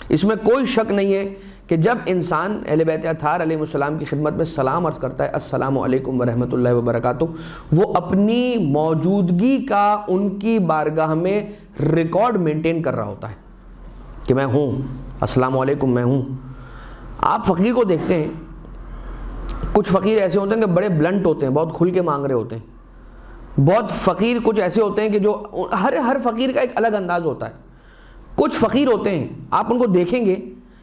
اس میں کوئی شک نہیں ہے کہ جب انسان اہل بیت اطہار علیہ السلام کی خدمت میں سلام عرض کرتا ہے السلام علیکم ورحمۃ اللہ وبرکاتہ، وہ اپنی موجودگی کا ان کی بارگاہ میں ریکارڈ مینٹین کر رہا ہوتا ہے کہ میں ہوں، السلام علیکم میں ہوں۔ آپ فقیر کو دیکھتے ہیں، کچھ فقیر ایسے ہوتے ہیں کہ بڑے بلنٹ ہوتے ہیں، بہت کھل کے مانگ رہے ہوتے ہیں۔ بہت فقیر کچھ ایسے ہوتے ہیں کہ جو ہر فقیر کا ایک الگ انداز ہوتا ہے۔ کچھ فقیر ہوتے ہیں آپ ان کو دیکھیں گے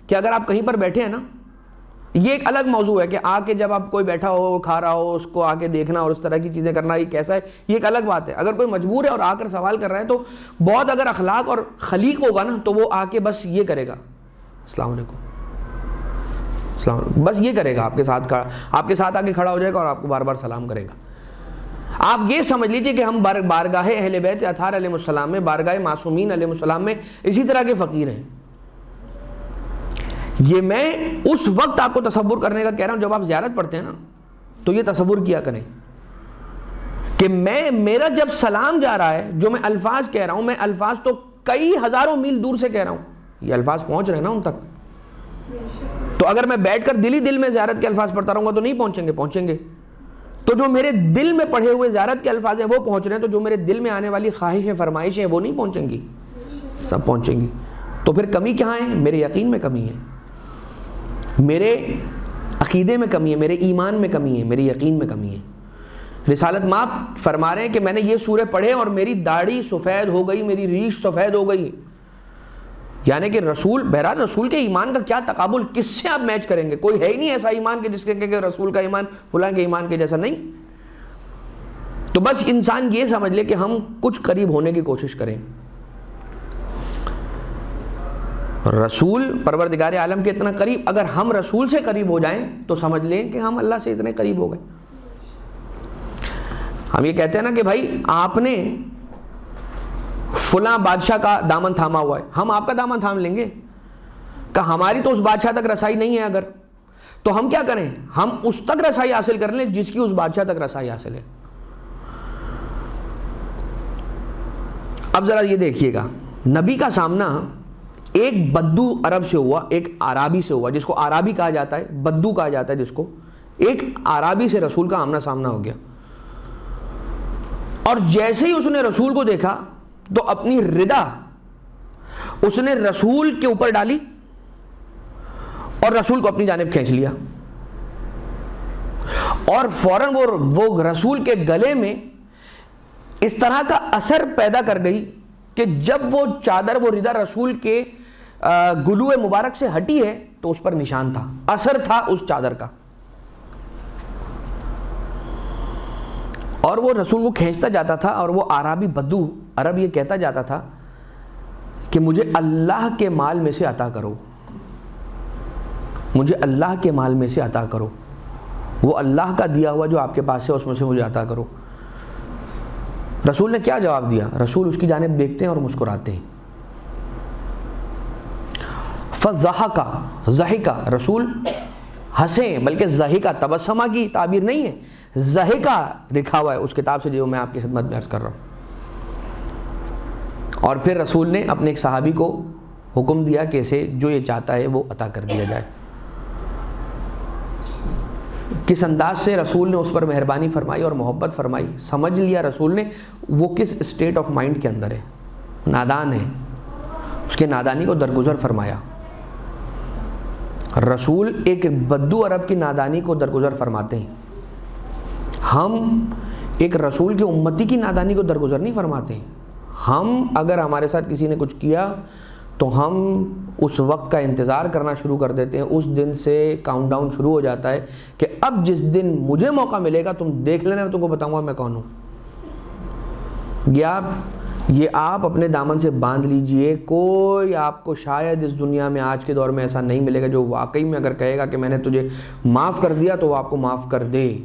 کہ اگر آپ کہیں پر بیٹھے ہیں نا، یہ ایک الگ موضوع ہے کہ آ کے جب آپ کوئی بیٹھا ہو کھا رہا ہو اس کو آ کے دیکھنا اور اس طرح کی چیزیں کرنا، یہ کیسا ہے، یہ ایک الگ بات ہے۔ اگر کوئی مجبور ہے اور آ کر سوال کر رہا ہے تو بہت اگر اخلاق اور خلیق ہوگا نا تو وہ آ کے بس یہ کرے گا السلام علیکم السلام علیکم، بس یہ کرے گا، آپ کے ساتھ آ کے کھڑا ہو جائے گا اور آپ کو بار بار سلام کرے گا۔ آپ یہ سمجھ لیجئے کہ ہم بارگاہ اہل بیت اطہار علیہ السلام میں، بارگاہ معصومین علیہ السلام میں اسی طرح کے فقیر ہیں۔ یہ میں اس وقت آپ کو تصور کرنے کا کہہ رہا ہوں جب آپ زیارت پڑھتے ہیں نا، تو یہ تصور کیا کریں کہ میرا جب سلام جا رہا ہے، جو میں الفاظ کہہ رہا ہوں، میں الفاظ تو کئی ہزاروں میل دور سے کہہ رہا ہوں، یہ الفاظ پہنچ رہے ہیں نا ان تک۔ تو اگر میں بیٹھ کر دل میں زیارت کے الفاظ پڑھتا رہوں گا تو نہیں پہنچیں گے۔ تو جو میرے دل میں پڑھے ہوئے زیارت کے الفاظ ہیں وہ پہنچ رہے ہیں، تو جو میرے دل میں آنے والی خواہشیں فرمائشیں ہیں وہ نہیں پہنچیں گی، سب پہنچیں گی۔ تو پھر کمی کہاں ہے؟ میرے یقین میں کمی ہے، میرے عقیدے میں کمی ہے، میرے ایمان میں کمی ہے، میرے یقین میں کمی ہے۔ رسالت مآب فرما رہے ہیں کہ میں نے یہ سورے پڑھے اور میری داڑھی سفید ہو گئی، میری ریش سفید ہو گئی، یعنی کہ بہرحال رسول کے ایمان کا کیا تقابل، کس سے آپ میچ کریں گے؟ کوئی ہے ہی نہیں ایسا ایمان کہ جس کے کہ رسول کا ایمان فلاں کے ایمان کے جیسا نہیں۔ تو بس انسان یہ سمجھ لے کہ ہم کچھ قریب ہونے کی کوشش کریں، رسول پروردگار عالم کے اتنا قریب، اگر ہم رسول سے قریب ہو جائیں تو سمجھ لیں کہ ہم اللہ سے اتنے قریب ہو گئے۔ ہم یہ کہتے ہیں نا کہ بھائی آپ نے فلاں بادشاہ کا دامن تھاما ہوا ہے، ہم آپ کا دامن تھام لیں گے کہ ہماری تو اس بادشاہ تک رسائی نہیں ہے، اگر تو ہم کیا کریں؟ ہم اس تک رسائی حاصل کر لیں جس کی اس بادشاہ تک رسائی حاصل ہے۔ اب ذرا یہ دیکھیے گا، نبی کا سامنا ایک بدو عرب سے ہوا، ایک عرابی سے ہوا، جس کو عرابی کہا جاتا ہے، بدو کہا جاتا ہے جس کو، ایک عرابی سے رسول کا آمنا سامنا ہو گیا، اور جیسے ہی اس نے رسول کو دیکھا تو اپنی ردا اس نے رسول کے اوپر ڈالی اور رسول کو اپنی جانب کھینچ لیا، اور فوراً وہ رسول کے گلے میں اس طرح کا اثر پیدا کر گئی کہ جب وہ چادر، وہ ردا رسول کے گلوئے مبارک سے ہٹی ہے تو اس پر نشان تھا، اثر تھا اس چادر کا، اور وہ رسول کو کھینچتا جاتا تھا، اور وہ عربی بدو عرب یہ کہتا جاتا تھا کہ مجھے اللہ کے مال میں سے عطا کرو، مجھے اللہ کے مال میں سے عطا کرو، وہ اللہ کا دیا ہوا جو آپ کے پاس ہے اس میں سے مجھے عطا کرو۔ رسول نے کیا جواب دیا؟ رسول اس کی جانب دیکھتے ہیں اور مسکراتے ہیں. ضحکا رسول ہنسیں، بلکہ ضحکا تبسمہ کی تعبیر نہیں ہے، ضحکا لکھا ہوا ہے اس کتاب سے جو میں آپ کی خدمت میں عرض کر رہا ہوں. اور پھر رسول نے اپنے ایک صحابی کو حکم دیا کہ اسے جو یہ چاہتا ہے وہ عطا کر دیا جائے. کس انداز سے رسول نے اس پر مہربانی فرمائی اور محبت فرمائی. سمجھ لیا رسول نے وہ کس اسٹیٹ آف مائنڈ کے اندر ہے، نادان ہے، اس کے نادانی کو درگزر فرمایا. رسول ایک بدو عرب کی نادانی کو درگزر فرماتے ہیں. ہم ایک رسول کے امتی کی نادانی کو درگزر نہیں فرماتے ہیں. ہم اگر ہمارے ساتھ کسی نے کچھ کیا تو ہم اس وقت کا انتظار کرنا شروع کر دیتے ہیں. اس دن سے کاؤنٹ ڈاؤن شروع ہو جاتا ہے کہ اب جس دن مجھے موقع ملے گا تم دیکھ لینا، میں تم کو بتاؤں گا میں کون ہوں. یہ آپ اپنے دامن سے باندھ لیجئے. کوئی آپ کو شاید اس دنیا میں آج کے دور میں ایسا نہیں ملے گا جو واقعی میں اگر کہے گا کہ میں نے تجھے معاف کر دیا تو وہ آپ کو معاف کر دے.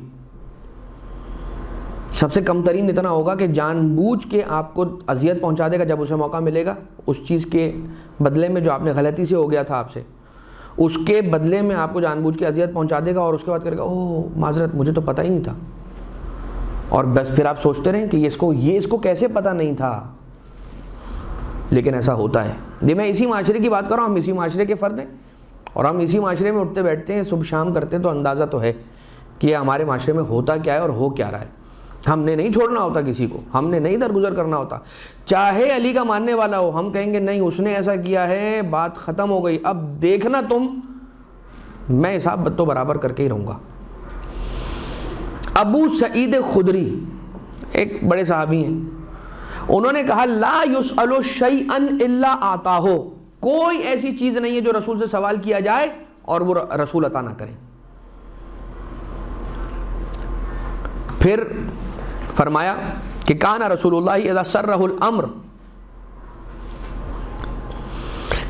سب سے کم ترین اتنا ہوگا کہ جان بوجھ کے آپ کو اذیت پہنچا دے گا جب اسے موقع ملے گا، اس چیز کے بدلے میں جو آپ نے غلطی سے ہو گیا تھا آپ سے، اس کے بدلے میں آپ کو جان بوجھ کے اذیت پہنچا دے گا اور اس کے بعد کرے گا اوہ معذرت مجھے تو پتہ ہی نہیں تھا. اور بس پھر آپ سوچتے رہیں کہ یہ اس کو کیسے پتہ نہیں تھا. لیکن ایسا ہوتا ہے. یہ میں اسی معاشرے کی بات کر رہا ہوں، ہم اسی معاشرے کے فرد ہیں اور ہم اسی معاشرے میں اٹھتے بیٹھتے ہیں، صبح شام کرتے ہیں، تو اندازہ تو ہے کہ ہمارے معاشرے میں ہوتا کیا ہے اور ہو کیا رہا ہے. ہم نے نہیں چھوڑنا ہوتا کسی کو، ہم نے نہیں درگزر کرنا ہوتا. چاہے علی کا ماننے والا ہو، ہم کہیں گے نہیں اس نے ایسا کیا ہے، بات ختم ہو گئی، اب دیکھنا تم، میں حساب تو برابر کر کے ہی رہوں گا. ابو سعید خدری ایک بڑے صحابی ہیں، انہوں نے کہا لا یسأل شیئا الا آتاہ، کوئی ایسی چیز نہیں ہے جو رسول سے سوال کیا جائے اور وہ رسول عطا نہ کریں. پھر فرمایا کہ کان رسول اللہ اذا سرہ الامر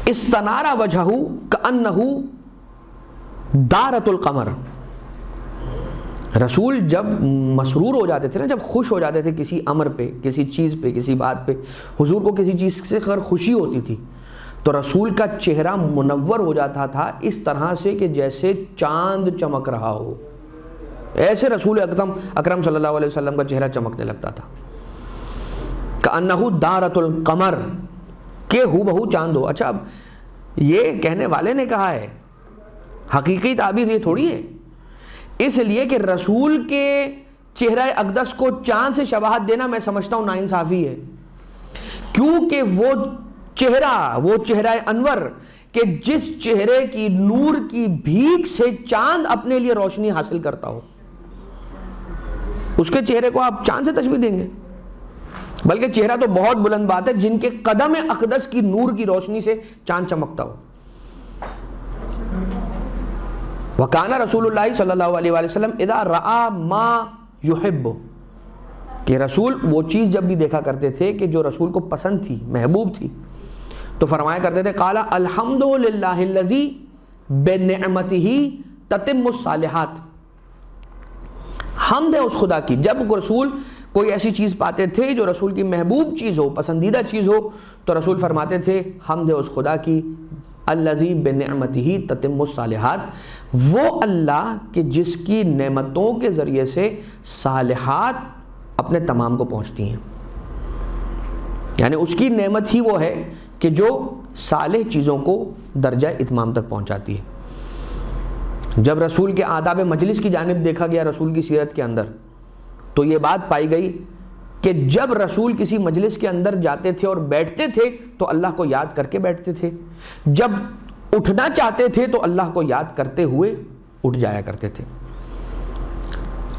استنار وجہہ کأنہ دارت القمر. رسول جب مسرور ہو جاتے تھے نا، جب خوش ہو جاتے تھے کسی امر پہ، کسی چیز پہ، کسی بات پہ، حضور کو کسی چیز سے خیر خوشی ہوتی تھی تو رسول کا چہرہ منور ہو جاتا تھا اس طرح سے کہ جیسے چاند چمک رہا ہو. ایسے رسول اکرم صلی اللہ علیہ وسلم کا چہرہ چمکنے لگتا تھا. کأنہ دارت القمر، کہ ہو بہو چاند ہو. اچھا اب یہ کہنے والے نے کہا ہے، حقیقی تعبیر یہ تھوڑی ہے. اس لیے کہ رسول کے چہرہ اقدس کو چاند سے شباہت دینا میں سمجھتا ہوں ناانصافی ہے، کیونکہ وہ چہرہ انور کہ جس چہرے کی نور کی بھیک سے چاند اپنے لیے روشنی حاصل کرتا ہو، اس کے چہرے کو آپ چاند سے تشبیہ دیں گے؟ بلکہ چہرہ تو بہت بلند بات ہے جن کے قدم اقدس کی نور کی روشنی سے چاند چمکتا ہو. وَكَانَ رسول اللہ صلی اللہ علیہ وسلم اذا رأى ما يحب، کہ رسول وہ چیز جب بھی دیکھا کرتے تھے کہ جو رسول کو پسند تھی، محبوب تھی، تو فرمایا کرتے تھے قال الحمد للہ الذی بنعمتہ تتم الصالحات. حمد ہے اس خدا کی. جب رسول کوئی ایسی چیز پاتے تھے جو رسول کی محبوب چیز ہو، پسندیدہ چیز ہو، تو رسول فرماتے تھے حمد ہے اس خدا کی الذی بنعمتہ تتم الصالحات، وہ اللہ کہ جس کی نعمتوں کے ذریعے سے صالحات اپنے تمام کو پہنچتی ہیں. یعنی اس کی نعمت ہی وہ ہے کہ جو صالح چیزوں کو درجہ اتمام تک پہنچاتی ہے. جب رسول کے آداب مجلس کی جانب دیکھا گیا رسول کی سیرت کے اندر، تو یہ بات پائی گئی کہ جب رسول کسی مجلس کے اندر جاتے تھے اور بیٹھتے تھے تو اللہ کو یاد کر کے بیٹھتے تھے، جب اٹھنا چاہتے تھے تو اللہ کو یاد کرتے ہوئے اٹھ جایا کرتے تھے.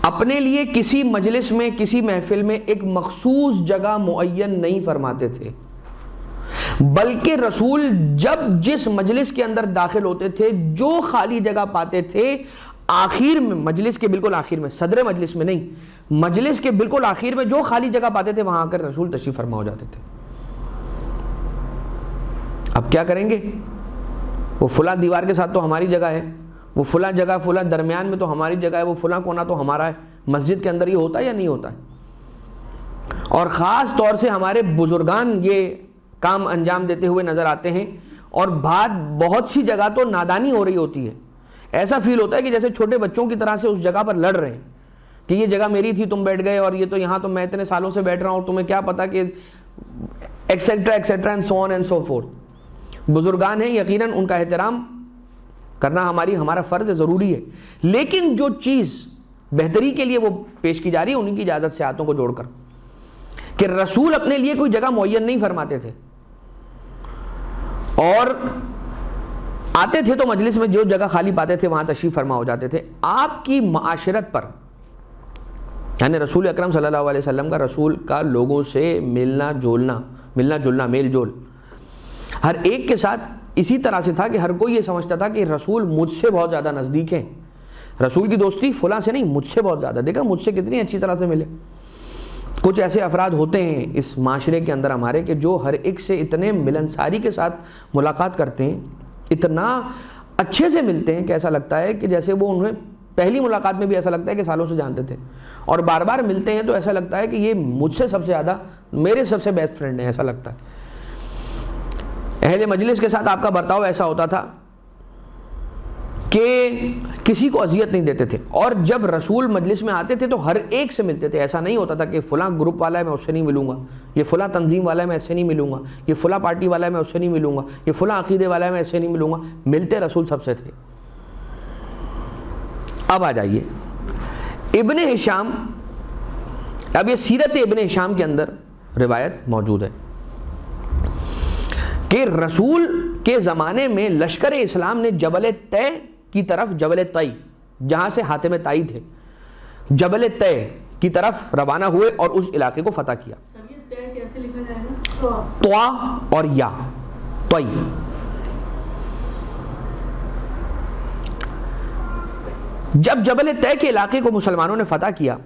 اپنے لیے کسی مجلس میں، کسی محفل میں ایک مخصوص جگہ معین نہیں فرماتے تھے، بلکہ رسول جب جس مجلس کے اندر داخل ہوتے تھے، جو خالی جگہ پاتے تھے، آخر میں، مجلس کے بالکل آخر میں، صدر مجلس میں نہیں، مجلس کے بالکل آخر میں جو خالی جگہ پاتے تھے وہاں آ کر رسول تشریف فرما ہو جاتے تھے. اب کیا کریں گے؟ وہ فلاں دیوار کے ساتھ تو ہماری جگہ ہے، وہ فلاں جگہ، فلاں درمیان میں تو ہماری جگہ ہے، وہ فلاں کونا تو ہمارا ہے. مسجد کے اندر یہ ہوتا ہے یا نہیں ہوتا ہے؟ اور خاص طور سے ہمارے بزرگان یہ کام انجام دیتے ہوئے نظر آتے ہیں، اور بہت سی جگہ تو نادانی ہو رہی ہوتی ہے، ایسا فیل ہوتا ہے کہ جیسے چھوٹے بچوں کی طرح سے اس جگہ پر لڑ رہے ہیں کہ یہ جگہ میری تھی تم بیٹھ گئے، اور یہ تو یہاں تو میں اتنے سالوں سے بیٹھ رہا ہوں، تمہیں کیا پتا کہ etcetera etcetera and so on and so forth. بزرگان ہیں، یقیناً ان کا احترام کرنا ہمارا فرض ہے، ضروری ہے، لیکن جو چیز بہتری کے لیے وہ پیش کی جا رہی ہے انہیں کی اجازت سے ہاتھوں کو جوڑ کر، کہ رسول اپنے لیے کوئی جگہ معین نہیں فرماتے تھے، اور آتے تھے تو مجلس میں جو جگہ خالی پاتے تھے وہاں تشریف فرما ہو جاتے تھے۔ آپ کی معاشرت پر، یعنی رسول اکرم صلی اللہ علیہ وسلم کا، رسول کا لوگوں سے ملنا جلنا، میل جول ہر ایک کے ساتھ اسی طرح سے تھا کہ ہر کوئی یہ سمجھتا تھا کہ رسول مجھ سے بہت زیادہ نزدیک ہیں، رسول کی دوستی فلاں سے نہیں، مجھ سے بہت زیادہ، دیکھا مجھ سے کتنی اچھی طرح سے ملے۔ کچھ ایسے افراد ہوتے ہیں اس معاشرے کے اندر ہمارے کہ جو ہر ایک سے اتنے ملنساری کے ساتھ ملاقات کرتے ہیں، اتنا اچھے سے ملتے ہیں کہ ایسا لگتا ہے کہ جیسے وہ انہیں پہلی ملاقات میں بھی ایسا لگتا ہے کہ سالوں سے جانتے تھے، اور بار بار ملتے ہیں تو ایسا لگتا ہے کہ یہ مجھ سے سب سے زیادہ میرے سب سے بیسٹ فرینڈ ہیں، ایسا لگتا ہے۔ اہل مجلس کے ساتھ آپ کا برتاؤ ایسا ہوتا تھا کہ کسی کو اذیت نہیں دیتے تھے، اور جب رسول مجلس میں آتے تھے تو ہر ایک سے ملتے تھے، ایسا نہیں ہوتا تھا کہ فلاں گروپ والا ہے میں اس سے نہیں ملوں گا، یہ فلاں تنظیم والا ہے میں اس سے نہیں ملوں گا، یہ فلاں پارٹی والا ہے میں اس سے نہیں ملوں گا، یہ فلاں عقیدے والا ہے میں اس سے نہیں ملوں گا، ملتے رسول سب سے تھے۔ اب آ جائیے ابن ہشام، اب یہ سیرت ابن ہشام کے اندر روایت موجود ہے کہ رسول کے زمانے میں لشکر اسلام نے جبل طے کی طرف، جبل طی جہاں سے حاتم طائی تھے، جبل طے کی طرف روانہ ہوئے اور اس علاقے کو فتح کیا۔ طوا اور یا طی، جب جبل طے کے علاقے کو مسلمانوں نے فتح کیا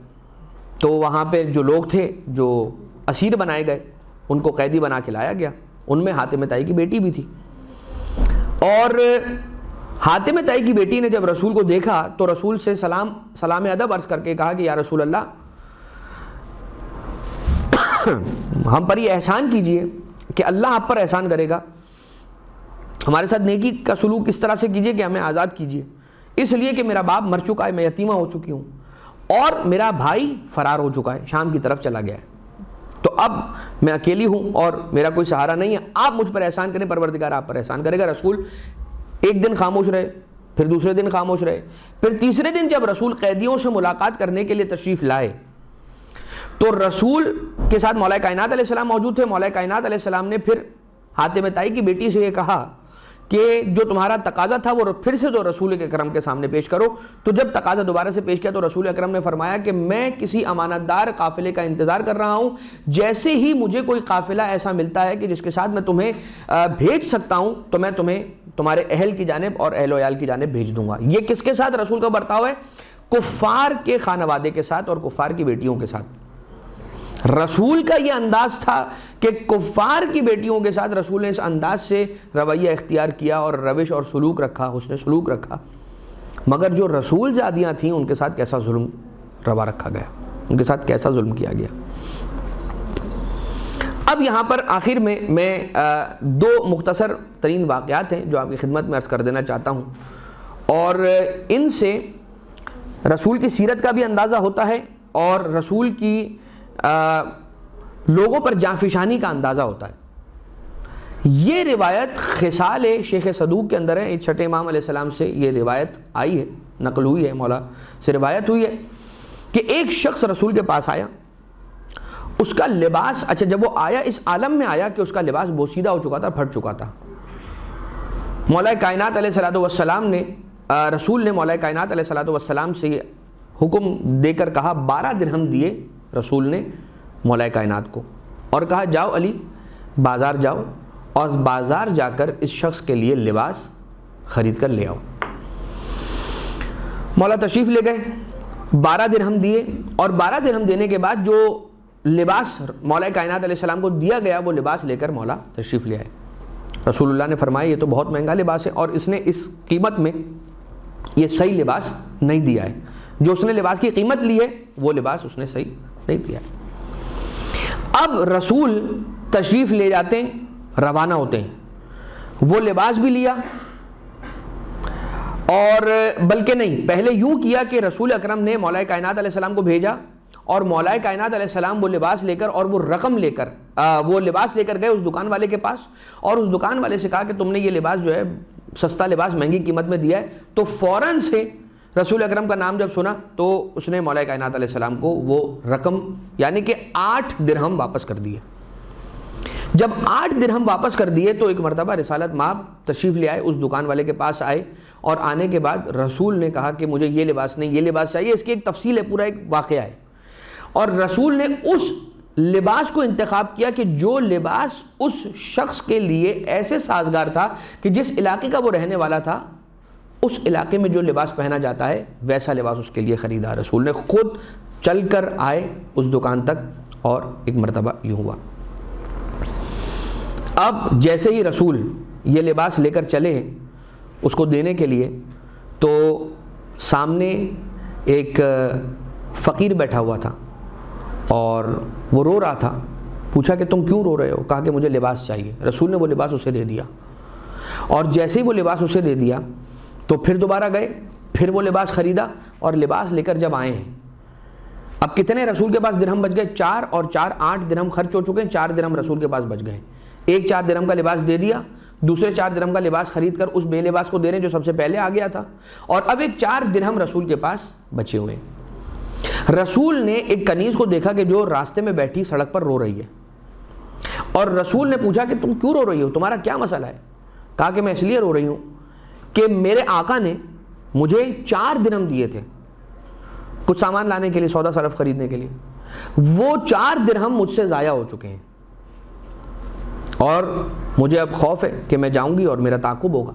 تو وہاں پہ جو لوگ تھے جو اسیر بنائے گئے ان کو قیدی بنا کے لایا گیا، ان میں حاتم طائی کی بیٹی بھی تھی، اور حاتم طائی کی بیٹی نے جب رسول کو دیکھا تو رسول سے سلام ادب عرض کر کے کہا کہ یا رسول اللہ ہم پر یہ احسان کیجئے کہ اللہ آپ پر احسان کرے گا، ہمارے ساتھ نیکی کا سلوک اس طرح سے کیجئے کہ ہمیں آزاد کیجئے، اس لیے کہ میرا باپ مر چکا ہے، میں یتیمہ ہو چکی ہوں، اور میرا بھائی فرار ہو چکا ہے، شام کی طرف چلا گیا ہے، تو اب میں اکیلی ہوں اور میرا کوئی سہارا نہیں ہے، آپ مجھ پر احسان کریں، پروردگار آپ پر احسان کرے گا۔ رسول ایک دن خاموش رہے، پھر دوسرے دن خاموش رہے، پھر تیسرے دن جب رسول قیدیوں سے ملاقات کرنے کے لیے تشریف لائے تو رسول کے ساتھ مولا کائنات علیہ السلام موجود تھے۔ مولا کائنات علیہ السلام نے پھر حاتم طائی کی بیٹی سے یہ کہا کہ جو تمہارا تقاضا تھا وہ پھر سے جو رسول اکرم کے سامنے پیش کرو۔ تو جب تقاضا دوبارہ سے پیش کیا تو رسول اکرم نے فرمایا کہ میں کسی امانت دار قافلے کا انتظار کر رہا ہوں، جیسے ہی مجھے کوئی قافلہ ایسا ملتا ہے کہ جس کے ساتھ میں تمہیں بھیج سکتا ہوں تو میں تمہیں تمہارے اہل کی جانب اور اہل و عیال کی جانب بھیج دوں گا۔ یہ کس کے ساتھ رسول کا برتاؤ ہے؟ کفار کے خانوادے کے ساتھ اور کفار کی بیٹیوں کے ساتھ۔ رسول کا یہ انداز تھا کہ کفار کی بیٹیوں کے ساتھ رسول نے اس انداز سے رویہ اختیار کیا اور روش اور سلوک رکھا، حسن سلوک رکھا، مگر جو رسول زادیاں تھیں ان کے ساتھ کیسا ظلم روا رکھا گیا، ان کے ساتھ کیسا ظلم کیا گیا۔ اب یہاں پر آخر میں دو مختصر ترین واقعات ہیں جو آپ کی خدمت میں عرض کر دینا چاہتا ہوں، اور ان سے رسول کی سیرت کا بھی اندازہ ہوتا ہے اور رسول کی لوگوں پر جانفشانی کا اندازہ ہوتا ہے۔ یہ روایت خصال شیخ صدوق کے اندر ہے، چھٹے امام علیہ السلام سے یہ روایت آئی ہے، نقل ہوئی ہے، مولا سے روایت ہوئی ہے کہ ایک شخص رسول کے پاس آیا، اس کا لباس، اچھا جب وہ آیا اس عالم میں آیا کہ اس کا لباس بوسیدہ ہو چکا تھا، پھٹ چکا تھا۔ مولا کائنات علیہ السلام نے، رسول نے مولا کائنات علیہ السلام سے یہ حکم دے کر کہا، 12 درہم دیے رسول نے مولا کائنات کو اور کہا جاؤ علی بازار جاؤ اور بازار جا کر اس شخص کے لیے لباس خرید کر لے آؤ۔ مولا تشریف لے گئے، 12 درہم دیے، اور 12 درہم دینے کے بعد جو لباس مولا کائنات علیہ السلام کو دیا گیا وہ لباس لے کر مولا تشریف لے آئے۔ رسول اللہ نے فرمایا یہ تو بہت مہنگا لباس ہے اور اس نے اس قیمت میں یہ صحیح لباس نہیں دیا ہے، جو اس نے لباس کی قیمت لی ہے وہ لباس اس نے صحیح نہیں دیا ہے۔ اب رسول تشریف لے جاتے ہیں, روانہ ہوتے ہیں, وہ لباس بھی لیا, اور بلکہ نہیں, پہلے یوں کیا کہ رسول اکرم نے مولا کائنات علیہ السلام کو بھیجا, اور مولا کائنات علیہ السلام وہ لباس لے کر اور وہ رقم لے کر وہ لباس لے کر گئے اس دکان والے کے پاس, اور اس دکان والے سے کہا کہ تم نے یہ لباس جو ہے سستا لباس مہنگی قیمت میں دیا ہے. تو فوراً سے رسول اکرم کا نام جب سنا تو اس نے مولا کائنات علیہ السلام کو وہ رقم یعنی کہ 8 درہم واپس کر دیے. جب 8 درہم واپس کر دیے تو ایک مرتبہ رسالت مآب تشریف لے آئے, اس دکان والے کے پاس آئے, اور آنے کے بعد رسول نے کہا کہ مجھے یہ لباس نہیں, یہ لباس چاہیے. اس کی ایک تفصیل ہے, پورا ایک واقعہ ہے, اور رسول نے اس لباس کو انتخاب کیا کہ جو لباس اس شخص کے لیے ایسے سازگار تھا کہ جس علاقے کا وہ رہنے والا تھا, اس علاقے میں جو لباس پہنا جاتا ہے ویسا لباس اس کے لیے خریدا. رسول نے خود چل کر آئے اس دکان تک, اور ایک مرتبہ یوں ہوا. اب جیسے ہی رسول یہ لباس لے کر چلے اس کو دینے کے لیے, تو سامنے ایک فقیر بیٹھا ہوا تھا اور وہ رو رہا تھا. پوچھا کہ تم کیوں رو رہے ہو؟ کہا کہ مجھے لباس چاہیے. رسول نے وہ لباس اسے دے دیا, اور جیسے ہی وہ لباس اسے دے دیا تو پھر دوبارہ گئے, پھر وہ لباس خریدا, اور لباس لے کر جب آئے ہیں, اب کتنے رسول کے پاس درہم بچ گئے؟ 4, اور 4 8 درہم خرچ ہو چکے ہیں, 4 درہم رسول کے پاس بچ گئے. ایک 4 درہم کا لباس دے دیا, دوسرے 4 درہم کا لباس خرید کر اس بے لباس کو دے رہے ہیں جو سب سے پہلے آ گیا تھا, اور اب ایک 4 درہم رسول کے پاس بچے ہوئے ہیں. رسول نے ایک کنیز کو دیکھا کہ جو راستے میں بیٹھی سڑک پر رو رہی ہے, اور رسول نے پوچھا کہ تم کیوں رو رہی ہو, تمہارا کیا مسئلہ ہے؟ کہا کہ میں اس لیے رو رہی ہوں کہ میرے آقا نے مجھے 4 درہم دیے تھے کچھ سامان لانے کے لیے, سودا صرف خریدنے کے لیے. وہ 4 درہم مجھ سے ضائع ہو چکے ہیں, اور مجھے اب خوف ہے کہ میں جاؤں گی اور میرا تعاقب ہوگا.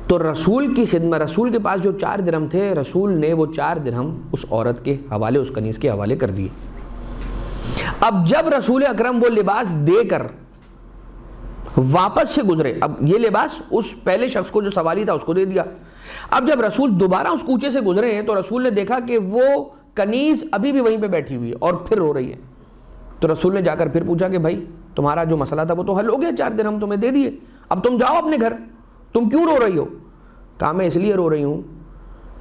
تو رسول کی خدمت, رسول کے پاس جو 4 درہم تھے, رسول نے وہ 4 درہم اس عورت کے حوالے, اس کنیز کے حوالے کر دیے. اب جب رسول اکرم وہ لباس دے کر واپس سے گزرے, اب یہ لباس اس پہلے شخص کو جو سوالی تھا اس کو دے دیا. اب جب رسول دوبارہ اس کوچے سے گزرے ہیں تو رسول نے دیکھا کہ وہ کنیز ابھی بھی وہیں پہ بیٹھی ہوئی ہے اور پھر رو رہی ہے. تو رسول نے جا کر پھر پوچھا کہ بھائی تمہارا جو مسئلہ تھا وہ تو حل ہو گیا, 4 درہم تمہیں دے دیے, اب تم جاؤ اپنے گھر, تم کیوں رو رہی ہو؟ کہا میں اس لیے رو رہی ہوں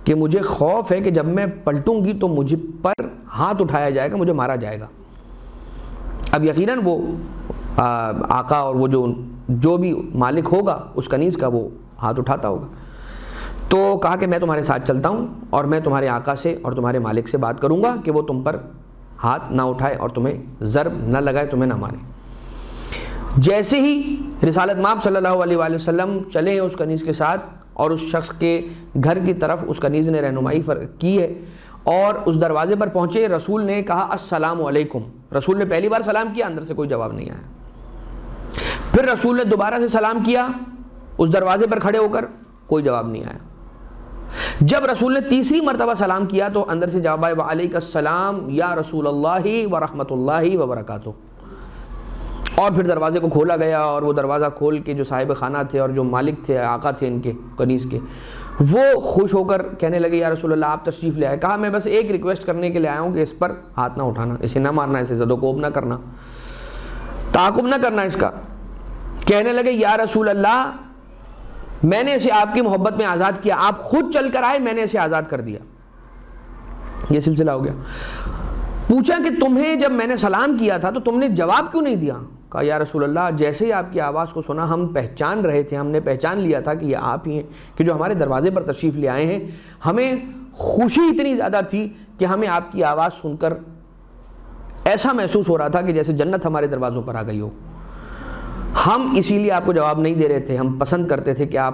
کہ مجھے خوف ہے کہ جب میں پلٹوں گی تو مجھ پر ہاتھ اٹھایا جائے گا, مجھے مارا جائے گا. اب یقیناً وہ آقا اور وہ جو بھی مالک ہوگا اس کنیز کا وہ ہاتھ اٹھاتا ہوگا. تو کہا کہ میں تمہارے ساتھ چلتا ہوں اور میں تمہارے آقا سے اور تمہارے مالک سے بات کروں گا کہ وہ تم پر ہاتھ نہ اٹھائے اور تمہیں ضرب نہ لگائے, تمہیں نہ مارے. جیسے ہی رسالت مآب صلی اللہ علیہ وآلہ وسلم چلے ہیں اس کنیز کے ساتھ, اور اس شخص کے گھر کی طرف اس کنیز نے رہنمائی کی ہے, اور اس دروازے پر پہنچے, رسول نے کہا السلام علیکم. رسول نے پہلی بار سلام کیا, اندر سے کوئی جواب نہیں آیا. پھر رسول نے دوبارہ سے سلام کیا اس دروازے پر کھڑے ہو کر, کوئی جواب نہیں آیا. جب رسول نے تیسری مرتبہ سلام کیا تو اندر سے جواب آیا وعلیک السلام یا رسول اللہ ورحمۃ اللہ وبرکاتہ. اور پھر دروازے کو کھولا گیا, اور وہ دروازہ کھول کے جو صاحب خانہ تھے اور جو مالک تھے, آقا تھے ان کے کنیز کے, وہ خوش ہو کر کہنے لگے یا رسول اللہ آپ تشریف لے آئے. کہا میں بس ایک ریکویسٹ کرنے کے لیے آیا ہوں کہ اس پر ہاتھ نہ اٹھانا, اسے نہ مارنا, اسے زد و کوب نہ کرنا, تعاقب نہ کرنا اس کا. کہنے لگے یا رسول اللہ میں نے اسے آپ کی محبت میں آزاد کیا, آپ خود چل کر آئے, میں نے اسے آزاد کر دیا. یہ سلسلہ ہو گیا. پوچھا کہ تمہیں جب میں نے سلام کیا تھا تو تم نے جواب کیوں نہیں دیا؟ کہا یا رسول اللہ جیسے ہی آپ کی آواز کو سنا ہم پہچان رہے تھے, ہم نے پہچان لیا تھا کہ یہ آپ ہی ہیں کہ جو ہمارے دروازے پر تشریف لے آئے ہیں. ہمیں خوشی اتنی زیادہ تھی کہ ہمیں آپ کی آواز سن کر ایسا محسوس ہو رہا تھا کہ جیسے جنت ہمارے دروازوں پر آ گئی ہو. ہم اسی لیے آپ کو جواب نہیں دے رہے تھے, ہم پسند کرتے تھے کہ آپ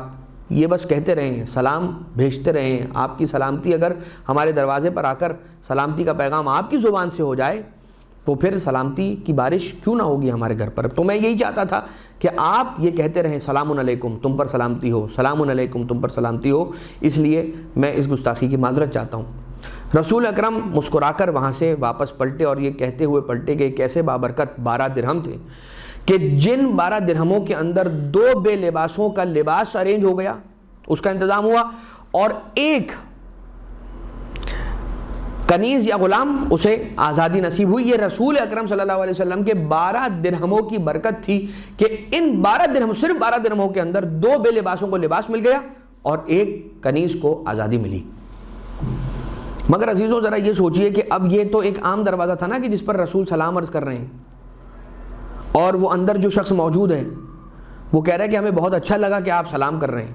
یہ بس کہتے رہیں, سلام بھیجتے رہیں. آپ کی سلامتی اگر ہمارے دروازے پر آ کر سلامتی کا پیغام آپ کی زبان سے ہو جائے تو پھر سلامتی کی بارش کیوں نہ ہوگی ہمارے گھر پر. تو میں یہی چاہتا تھا کہ آپ یہ کہتے رہیں سلام علیکم تم پر سلامتی ہو, سلام علیکم تم پر سلامتی ہو. اس لیے میں اس گستاخی کی معذرت چاہتا ہوں. رسول اکرم مسکرا کر وہاں سے واپس پلٹے, اور یہ کہتے ہوئے پلٹے کہ کیسے بابرکت 12 درہم تھے کہ جن 12 درہموں کے اندر 2 بے لباسوں کا لباس ارینج ہو گیا, اس کا انتظام ہوا, اور ایک کنیز یا غلام اسے آزادی نصیب ہوئی. یہ رسول اکرم صلی اللہ علیہ وسلم کے 12 درہموں کی برکت تھی کہ ان 12 درہم، صرف 12 درہموں کے اندر 2 بے لباسوں کو لباس مل گیا اور ایک کنیز کو آزادی ملی. مگر عزیزوں ذرا یہ سوچئے کہ اب یہ تو ایک عام دروازہ تھا نا کہ جس پر رسول سلام عرض کر رہے ہیں، اور وہ اندر جو شخص موجود ہے وہ کہہ رہا ہے کہ ہمیں بہت اچھا لگا کہ آپ سلام کر رہے ہیں،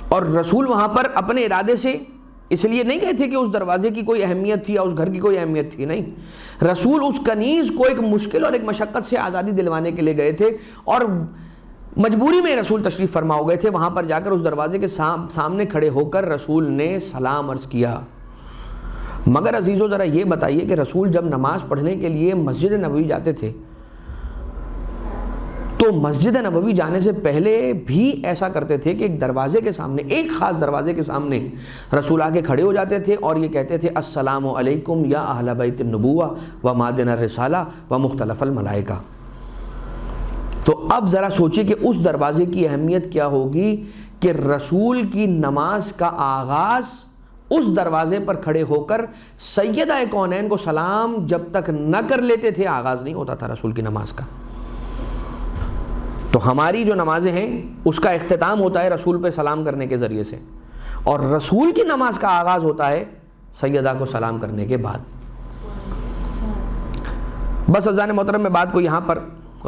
اور رسول وہاں پر اپنے ارادے سے اس لیے نہیں گئے تھے کہ اس دروازے کی کوئی اہمیت تھی یا اس گھر کی کوئی اہمیت تھی، نہیں، رسول اس کنیز کو ایک مشکل اور ایک مشقت سے آزادی دلوانے کے لیے گئے تھے، اور مجبوری میں رسول تشریف فرما ہو گئے تھے. وہاں پر جا کر اس دروازے کے سامنے کھڑے ہو کر رسول نے سلام عرض کیا. مگر عزیزو ذرا یہ بتائیے کہ رسول جب نماز پڑھنے کے لیے مسجد نبوی جاتے تھے تو مسجد نبوی جانے سے پہلے بھی ایسا کرتے تھے کہ ایک دروازے کے سامنے، ایک خاص دروازے کے سامنے رسول آ کے کھڑے ہو جاتے تھے اور یہ کہتے تھے السلام علیکم یا اہل بیت النبوہ و مادن الرسالہ و مختلف الملائکہ. تو اب ذرا سوچیں کہ اس دروازے کی اہمیت کیا ہوگی کہ رسول کی نماز کا آغاز اس دروازے پر کھڑے ہو کر سیدہ کونین کو سلام جب تک نہ کر لیتے تھے آغاز نہیں ہوتا تھا رسول کی نماز کا. تو ہماری جو نمازیں ہیں اس کا اختتام ہوتا ہے رسول پہ سلام کرنے کے ذریعے سے، اور رسول کی نماز کا آغاز ہوتا ہے سیدہ کو سلام کرنے کے بعد. بس عزیزان محترم میں بات کو یہاں پر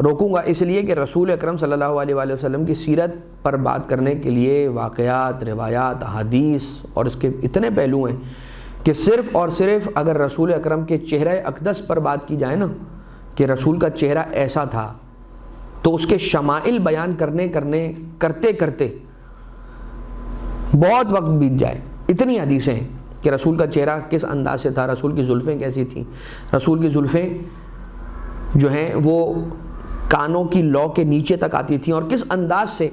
روکوں گا، اس لیے کہ رسول اکرم صلی اللہ علیہ وآلہ وسلم کی سیرت پر بات کرنے کے لیے واقعات، روایات، احادیث اور اس کے اتنے پہلو ہیں کہ صرف اور صرف اگر رسول اکرم کے چہرہ اقدس پر بات کی جائے نا کہ رسول کا چہرہ ایسا تھا، تو اس کے شمائل بیان کرتے کرتے بہت وقت بیت جائے. اتنی حدیثیں ہیں کہ رسول کا چہرہ کس انداز سے تھا، رسول کی زلفیں کیسی تھیں، رسول کی زلفیں جو ہیں وہ کانوں کی لو کے نیچے تک آتی تھیں، اور کس انداز سے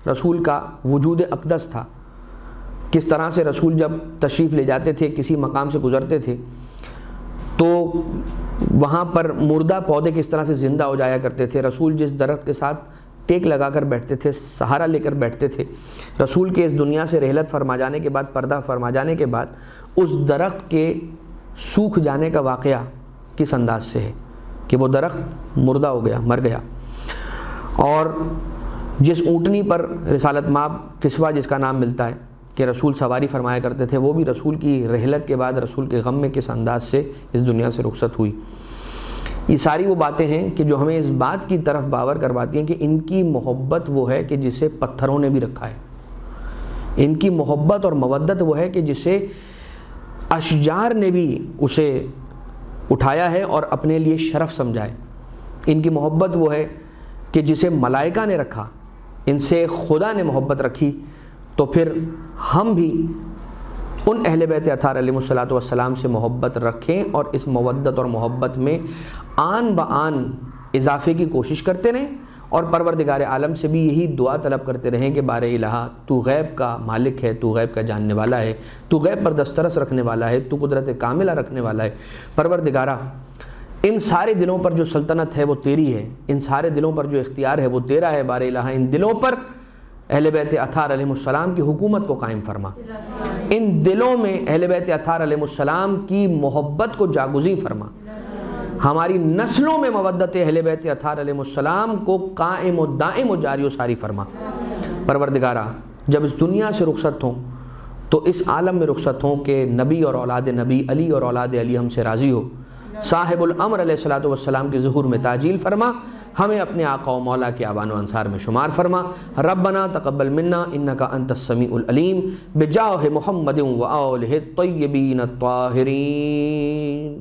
رسول کا وجود اقدس تھا، کس طرح سے رسول جب تشریف لے جاتے تھے، کسی مقام سے گزرتے تھے تو وہاں پر مردہ پودے کس طرح سے زندہ ہو جایا کرتے تھے، رسول جس درخت کے ساتھ ٹیک لگا کر بیٹھتے تھے، سہارا لے کر بیٹھتے تھے، رسول کے اس دنیا سے رحلت فرما جانے کے بعد، پردہ فرما جانے کے بعد اس درخت کے سوکھ جانے کا واقعہ کس انداز سے ہے کہ وہ درخت مردہ ہو گیا، مر گیا. اور جس اونٹنی پر رسالت مآب کسوہ جس کا نام ملتا ہے کہ رسول سواری فرمایا کرتے تھے، وہ بھی رسول کی رحلت کے بعد رسول کے غم میں کس انداز سے اس دنیا سے رخصت ہوئی. یہ ساری وہ باتیں ہیں کہ جو ہمیں اس بات کی طرف باور کرواتی ہیں کہ ان کی محبت وہ ہے کہ جسے پتھروں نے بھی رکھا ہے، ان کی محبت اور مودت وہ ہے کہ جسے اشجار نے بھی اسے اٹھایا ہے اور اپنے لیے شرف سمجھائے. ان کی محبت وہ ہے کہ جسے ملائکہ نے رکھا، ان سے خدا نے محبت رکھی. تو پھر ہم بھی ان اہل بیت اطہار علیہ الصلوۃ والسلام سے محبت رکھیں اور اس مودت اور محبت میں آن بآن اضافے کی کوشش کرتے رہیں، اور پروردگار عالم سے بھی یہی دعا طلب کرتے رہیں کہ بار الہ تو غیب کا مالک ہے، تو غیب کا جاننے والا ہے، تو غیب پر دسترس رکھنے والا ہے، تو قدرت کاملہ رکھنے والا ہے. پروردگارہ ان سارے دلوں پر جو سلطنت ہے وہ تیری ہے، ان سارے دلوں پر جو اختیار ہے وہ تیرا ہے. بار الہ ان دلوں پر اہل بیت اطہار علیہ السلام کی حکومت کو قائم فرما، ان دلوں میں اہل بیت اطہار علیہ السلام کی محبت کو جاگزی فرما، ہماری نسلوں میں مودت اہل بیت اطہار علیہ السلام کو قائم و دائم و جاری و ساری فرما. پروردگارہ جب اس دنیا سے رخصت ہوں تو اس عالم میں رخصت ہوں کہ نبی اور اولاد نبی، علی اور اولاد علی ہم سے راضی ہو. صاحب الامر علیہ الصلوۃ والسلام کے ظہور میں تعجیل فرما، ہمیں اپنے آقا و مولا کے اعوان و انصار میں شمار فرما. ربنا تقبل منا انک انت السمیع العلیم بجاہ محمد و آلہ الطیبین الطاہرین.